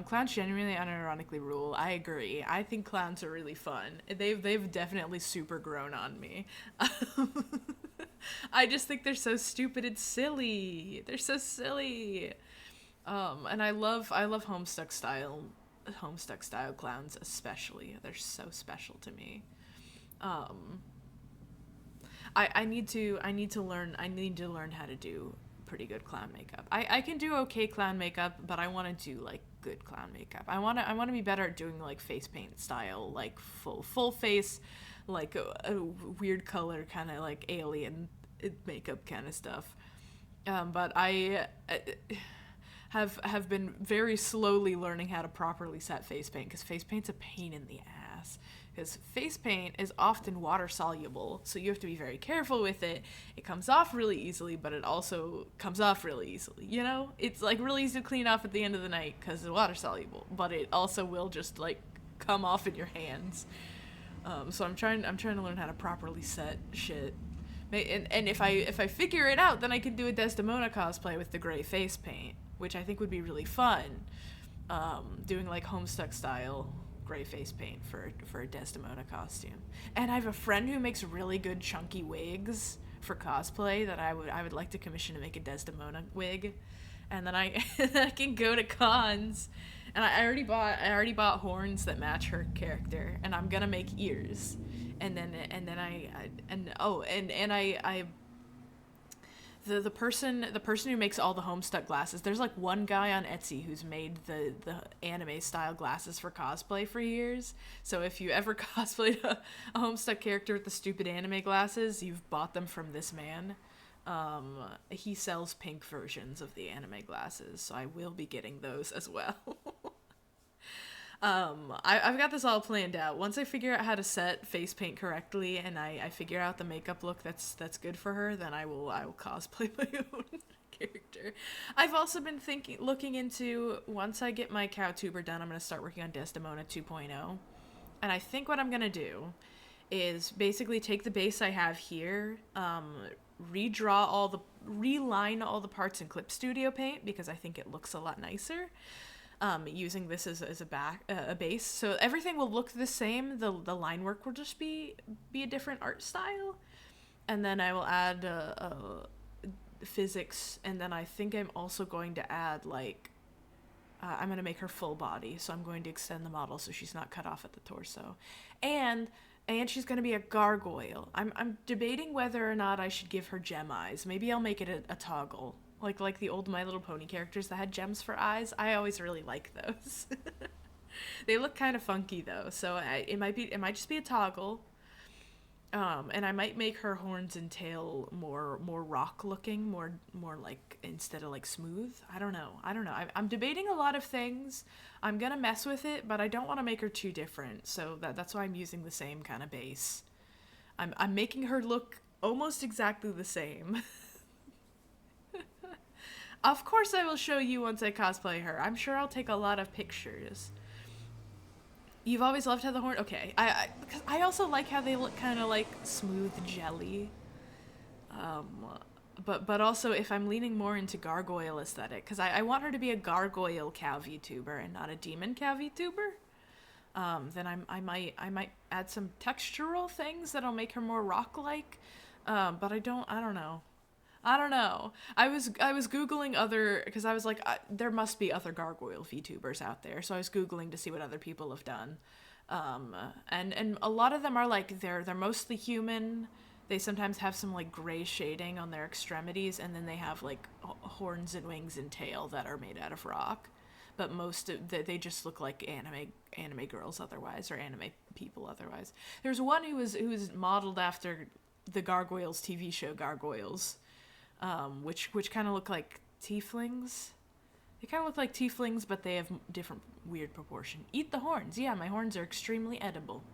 Clowns genuinely unironically rule. I agree. I think clowns are really fun. They've definitely super grown on me. I just think they're so stupid and silly. They're so silly. And I love Homestuck style clowns especially. They're so special to me. I need to learn how to do pretty good clown makeup. I can do okay clown makeup, but I want to do like good clown makeup. I want to be better at doing like face paint style, like full face, like a weird color kind of like alien makeup kind of stuff. But I have been very slowly learning how to properly set face paint, because face paint's a pain in the ass. Because face paint is often water soluble, so you have to be very careful with it. It comes off really easily, but it also comes off really easily, you know? It's like really easy to clean off at the end of the night because it's water soluble, but it also will just like come off in your hands. So I'm trying to learn how to properly set shit. And if I figure it out, then I can do a Desdemona cosplay with the gray face paint, which I think would be really fun. Doing like Homestuck style gray face paint for a Desdemona costume. And I have a friend who makes really good chunky wigs for cosplay that I would like to commission to make a Desdemona wig. And then I can go to cons. And I already bought horns that match her character, and I'm gonna make ears. And then the person who makes all the Homestuck glasses, there's like one guy on Etsy who's made the anime style glasses for cosplay for years. So if you ever cosplayed a Homestuck character with the stupid anime glasses, you've bought them from this man. He sells pink versions of the anime glasses, so I will be getting those as well. I've got this all planned out. Once I figure out how to set face paint correctly and I figure out the makeup look that's good for her, then I will cosplay my own character. I've also been looking into, once I get my Cowtuber done, I'm going to start working on Desdemona 2.0. And I think what I'm going to do is basically take the base I have here, reline all the parts in Clip Studio Paint, because I think it looks a lot nicer. Using this as a base, so everything will look the same. The line work will just be a different art style, and then I will add physics, and then I think I'm also going to add like I'm going to make her full body, so I'm going to extend the model so she's not cut off at the torso, and she's going to be a gargoyle. I'm debating whether or not I should give her gem eyes. Maybe I'll make it a toggle. Like the old My Little Pony characters that had gems for eyes. I always really like those. They look kind of funky though, so it might just be a toggle. And I might make her horns and tail more rock looking, more like, instead of like smooth. I don't know. I'm debating a lot of things. I'm gonna mess with it, but I don't want to make her too different. So that's why I'm using the same kind of base. I'm making her look almost exactly the same. Of course I will show you once I cosplay her. I'm sure I'll take a lot of pictures. You've always loved how the horn... Okay, because I also like how they look kind of like smooth jelly. But also if I'm leaning more into gargoyle aesthetic, because I want her to be a gargoyle cow VTuber and not a demon cow VTuber. Then I might add some textural things that'll make her more rock-like. But I don't know. I was Googling other, because I was like, there must be other gargoyle VTubers out there. So I was Googling to see what other people have done. And a lot of them are like, they're mostly human. They sometimes have some like gray shading on their extremities. And then they have like horns and wings and tail that are made out of rock. But most of they just look like anime girls otherwise, or anime people otherwise. There's one who was modeled after the Gargoyles TV show Gargoyles. Which kind of look like tieflings. They kind of look like tieflings, but they have different weird proportion. Eat the horns. Yeah, my horns are extremely edible.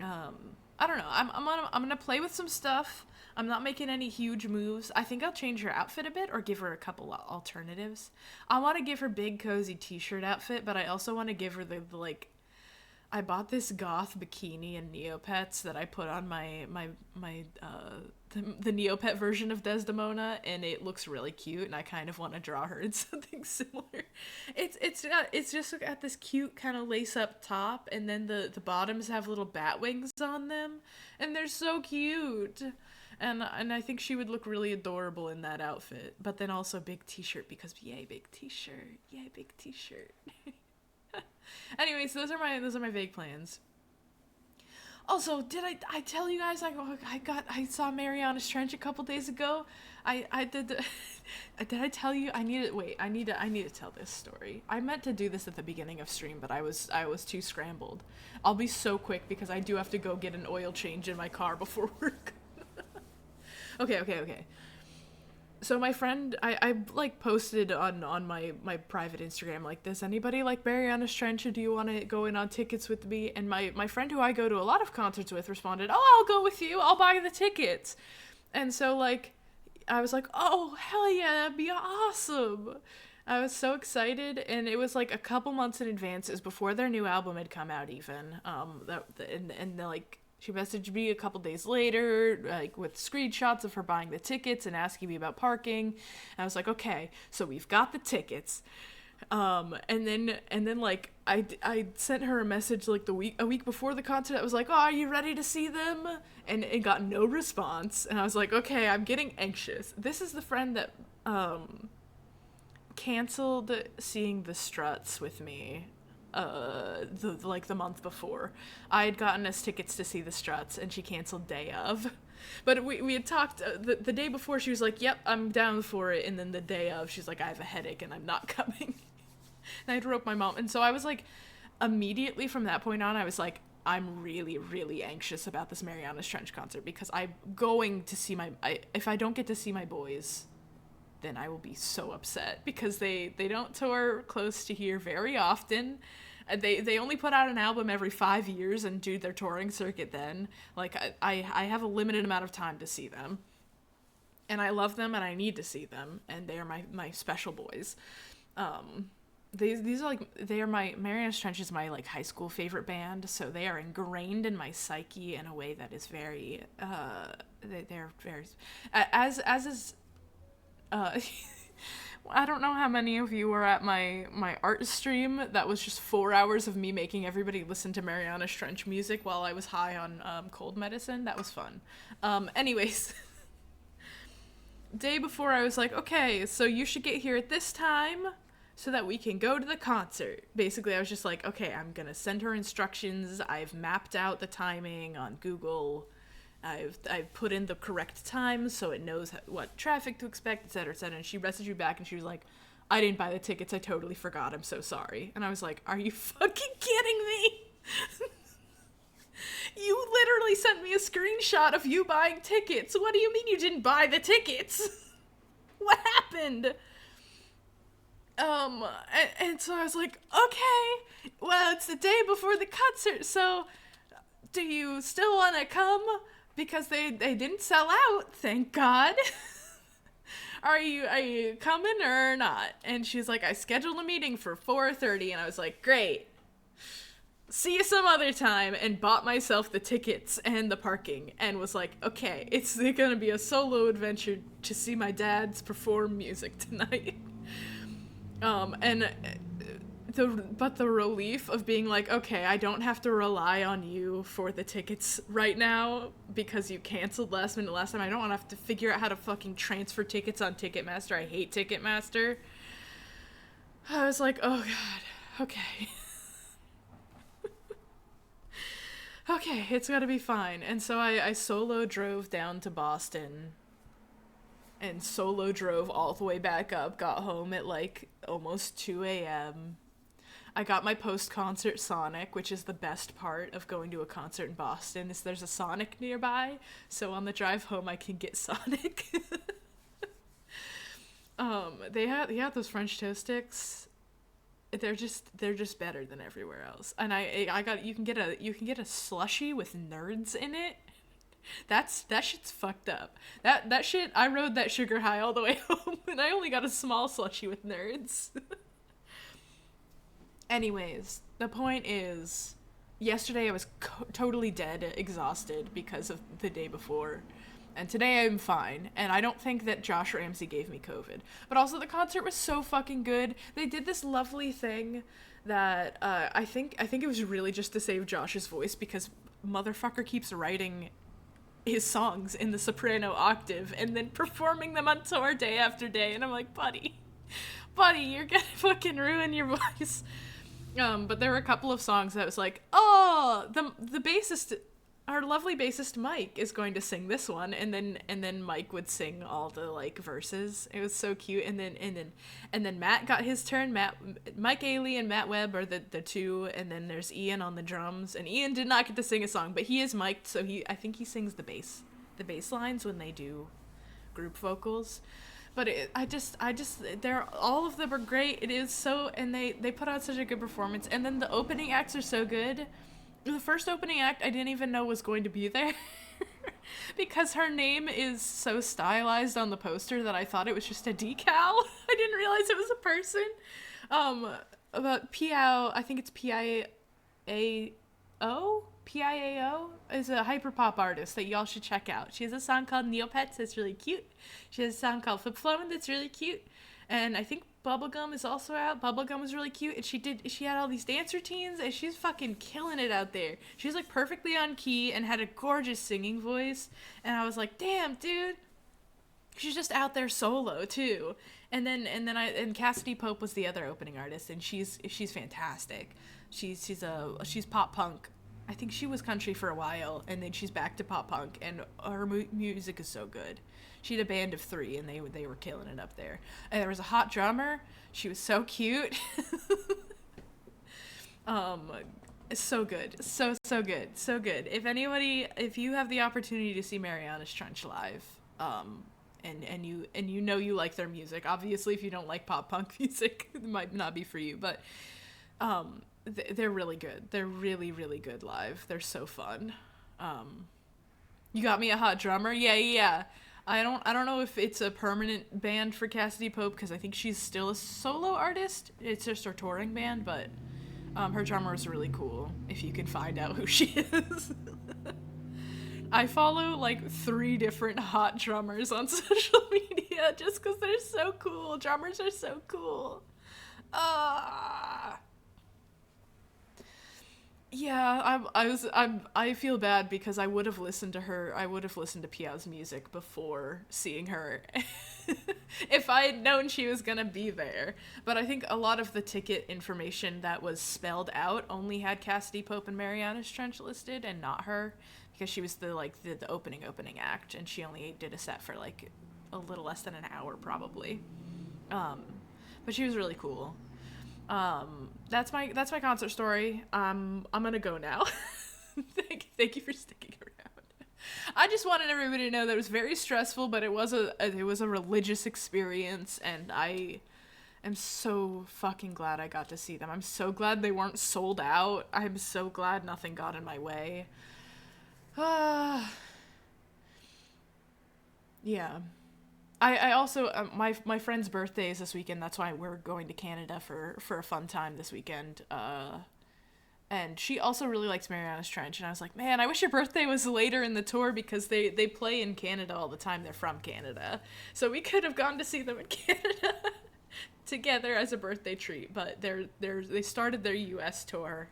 I don't know. I'm gonna play with some stuff. I'm not making any huge moves. I think I'll change her outfit a bit, or give her a couple alternatives. I want to give her big cozy t-shirt outfit, but I also want to give her the like I bought this goth bikini and Neopets that I put on the Neopet version of Desdemona, and it looks really cute, and I kind of want to draw her in something similar. It's just got this cute kind of lace up top, and then the bottoms have little bat wings on them, and they're so cute. And I think she would look really adorable in that outfit. But then also big t-shirt, because yay big t-shirt. Yay big t-shirt. Anyways, those are my vague plans. Also, did I tell you guys I saw Mariana's Trench a couple days ago? I did did I tell you? I need to tell this story. I meant to do this at the beginning of stream, but I was too scrambled. I'll be so quick because I do have to go get an oil change in my car before work. Okay. So my friend, I like posted on my private Instagram, like, does anybody like Mariana's Trench, or do you want to go in on tickets with me? And my friend who I go to a lot of concerts with responded, oh, I'll go with you, I'll buy the tickets. And so like, I was like, oh, hell yeah, that'd be awesome. I was so excited, and it was like a couple months in advance. It was before their new album had come out even. And like, she messaged me a couple days later, like, with screenshots of her buying the tickets and asking me about parking. And I was like, okay, so we've got the tickets. And then like, I sent her a message like a week before the concert. I was like, oh, are you ready to see them? And it got no response. And I was like, okay, I'm getting anxious. This is the friend that canceled seeing the Struts with me the month before. I had gotten us tickets to see the Struts, and she canceled day of. But we had talked the day before. She was like, yep, I'm down for it. And then the day of, she's like, I have a headache and I'm not coming. And I had wrote my mom. And so I was like, immediately from that point on, I was like, I'm really, really anxious about this Mariana's Trench concert, because I'm going to see if I don't get to see my boys, then I will be so upset, because they don't tour close to here very often. They only put out an album every 5 years and do their touring circuit then. Like, I have a limited amount of time to see them. And I love them, and I need to see them, and they are my special boys. These are like, Mariana's Trench is my like high school favorite band, so they are ingrained in my psyche in a way that is very, they're very, as is, I don't know how many of you were at my art stream. That was just 4 hours of me making everybody listen to Mariana's Trench music while I was high on cold medicine. That was fun. Anyways, day before I was like, okay, so you should get here at this time so that we can go to the concert. Basically, I was just like, okay, I'm gonna send her instructions. I've mapped out the timing on Google. I've put in the correct time so it knows what traffic to expect, etc., etc. And she messaged me back and she was like, I didn't buy the tickets. I totally forgot. I'm so sorry. And I was like, are you fucking kidding me? You literally sent me a screenshot of you buying tickets. What do you mean you didn't buy the tickets? What happened? And so I was like, okay, well, it's the day before the concert, so do you still want to come? Because they didn't sell out, thank God. Are you coming or not? And she's like, I scheduled a meeting for 4:30, and I was like, great. See you some other time, and bought myself the tickets and the parking, and was like, okay, it's gonna be a solo adventure to see my dad's perform music tonight. But the relief of being like, okay, I don't have to rely on you for the tickets right now because you canceled last minute last time. I don't want to have to figure out how to fucking transfer tickets on Ticketmaster. I hate Ticketmaster. I was like, oh God, okay. Okay, it's gotta be fine. And so I solo drove down to Boston and solo drove all the way back up, got home at like almost 2 a.m. I got my post-concert Sonic, which is the best part of going to a concert in Boston, is there's a Sonic nearby, so on the drive home I can get Sonic. They had those French toast sticks. They're just better than everywhere else. And you can get a slushie with nerds in it. That shit's fucked up. That shit, I rode that sugar high all the way home, and I only got a small slushie with nerds. Anyways, the point is, yesterday I was totally dead, exhausted because of the day before. And today I'm fine, and I don't think that Josh Ramsey gave me COVID. But also the concert was so fucking good. They did this lovely thing that I think it was really just to save Josh's voice, because motherfucker keeps writing his songs in the soprano octave and then performing them on tour day after day, and I'm like, buddy, you're gonna fucking ruin your voice. But there were a couple of songs that was like, oh, the bassist, our lovely bassist Mike, is going to sing this one, and then Mike would sing all the like verses. It was so cute. And then Matt got his turn. Mike Ailey and Matt Webb are the two, and then there's Ian on the drums. And Ian did not get to sing a song, but he is mic'd, so I think he sings the bass lines when they do group vocals. But they're, all of them are great. It is so, and they put on such a good performance. And then the opening acts are so good. The first opening act I didn't even know was going to be there because her name is so stylized on the poster that I thought it was just a decal. I didn't realize it was a person. But Piao, I think it's Piao is a hyperpop artist that y'all should check out. She has a song called Neopets that's really cute. She has a song called Flip Flowin' that's really cute. And I think Bubblegum is also out. Bubblegum was really cute. And she had all these dance routines, and she's fucking killing it out there. She's like perfectly on key and had a gorgeous singing voice. And I was like, damn, dude. She's just out there solo too. And then Cassidy Pope was the other opening artist, and she's fantastic. She's pop punk. I think she was country for a while, and then she's back to pop punk, and her music is so good. She had a band of 3, and they were killing it up there. And there was a hot drummer. She was so cute. So good. So good. So good. If you have the opportunity to see Marianas Trench live, and you like their music, obviously if you don't like pop punk music, it might not be for you, but they're really good. They're really, really good live. They're so fun. You got me a hot drummer? Yeah. I don't know if it's a permanent band for Cassidy Pope, because I think she's still a solo artist. It's just her touring band, but her drummer is really cool, if you can find out who she is. I follow like 3 different hot drummers on social media just because they're so cool. Drummers are so cool. Yeah, I feel bad because I would have listened to Piao's music before seeing her if I had known she was gonna be there. But I think a lot of the ticket information that was spelled out only had Cassidy Pope and Marianas Trench listed, and not her, because she was the opening act, and she only did a set for like a little less than an hour probably. But she was really cool. That's my concert story. I'm gonna go now. Thank you for sticking around. I just wanted everybody to know that it was very stressful, but it was a religious experience, and I am so fucking glad I got to see them. I'm so glad they weren't sold out. I'm so glad nothing got in my way. Yeah. I also, my friend's birthday is this weekend. That's why we're going to Canada for a fun time this weekend. And she also really likes Marianas Trench. And I was like, man, I wish your birthday was later in the tour, because they play in Canada all the time. They're from Canada. So we could have gone to see them in Canada together as a birthday treat. But they started their US tour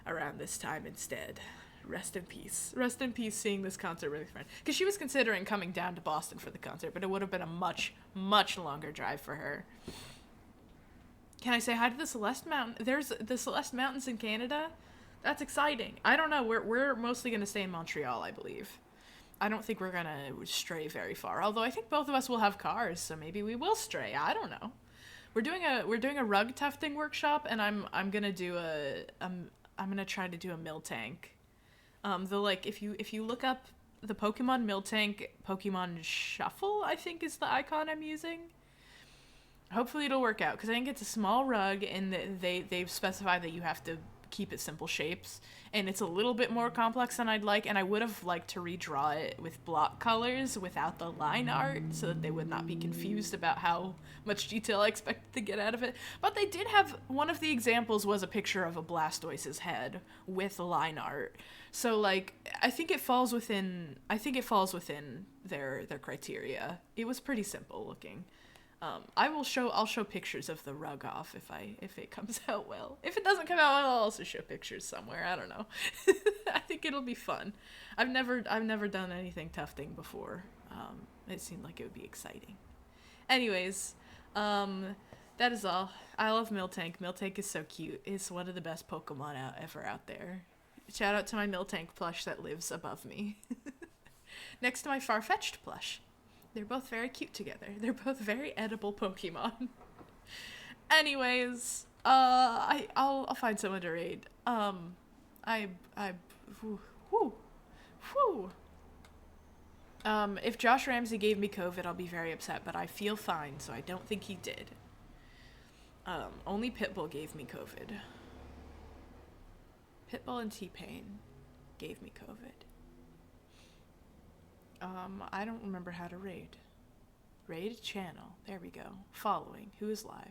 around this time instead. Rest in peace. Rest in peace seeing this concert with a friend. Because she was considering coming down to Boston for the concert, but it would have been a much, much longer drive for her. Can I say hi to the Celeste Mountain? There's the Celeste Mountains in Canada. That's exciting. I don't know. We're mostly going to stay in Montreal, I believe. I don't think we're going to stray very far. Although I think both of us will have cars, so maybe we will stray. I don't know. We're doing a rug tufting workshop, and I'm going to do I'm going to try to do a Miltank. If you look up the Pokemon Miltank Pokemon Shuffle, I think is the icon I'm using. Hopefully it'll work out, because I think it's a small rug, and they've specified that you have to keep it simple shapes, and it's a little bit more complex than I'd like, and I would have liked to redraw it with block colors without the line art so that they would not be confused about how much detail I expected to get out of it. But they did have, one of the examples was a picture of a Blastoise's head with line art. So like I think it falls within their criteria. It was pretty simple looking. I'll show pictures of the rug off if it comes out well. If it doesn't come out well, I'll also show pictures somewhere. I don't know. I think it'll be fun. I've never done anything tufting before. It seemed like it would be exciting. Anyways, that is all. I love Miltank. Miltank is so cute. It's one of the best Pokemon ever out there. Shout out to my Miltank plush that lives above me. Next to my Farfetch'd plush. They're both very cute together. They're both very edible Pokemon. Anyways, I'll find someone to raid. If Josh Ramsey gave me COVID, I'll be very upset, but I feel fine, so I don't think he did. Only Pitbull gave me COVID. Pitbull and T-Pain gave me COVID. I don't remember how to raid. Raid channel. There we go. Following. Who is live?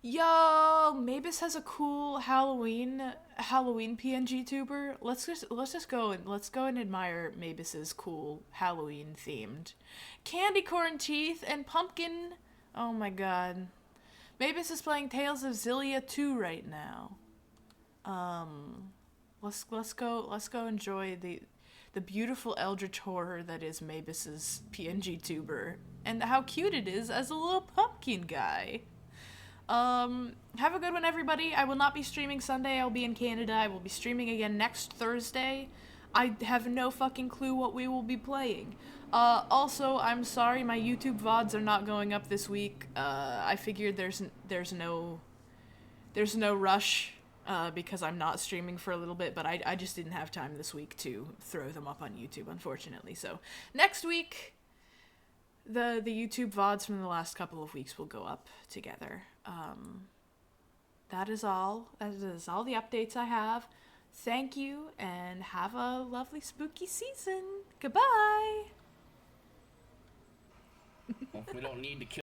Yo, Mavis has a cool Halloween PNG tuber. Let's just go and admire Mavis's cool Halloween themed candy corn teeth and pumpkin. Oh my god. Mavis is playing Tales of Xillia 2 right now. Let's go enjoy the beautiful eldritch horror that is Mavis's PNG tuber and how cute it is as a little pumpkin guy. Have a good one, everybody. I will not be streaming Sunday. I'll be in Canada. I will be streaming again next Thursday. I have no fucking clue what we will be playing. Also, I'm sorry my YouTube VODs are not going up this week. I figured there's no rush, because I'm not streaming for a little bit, but I just didn't have time this week to throw them up on YouTube, unfortunately. So, next week, the YouTube VODs from the last couple of weeks will go up together. That is all. That is all the updates I have. Thank you, and have a lovely spooky season. Goodbye! Well, we don't need to kill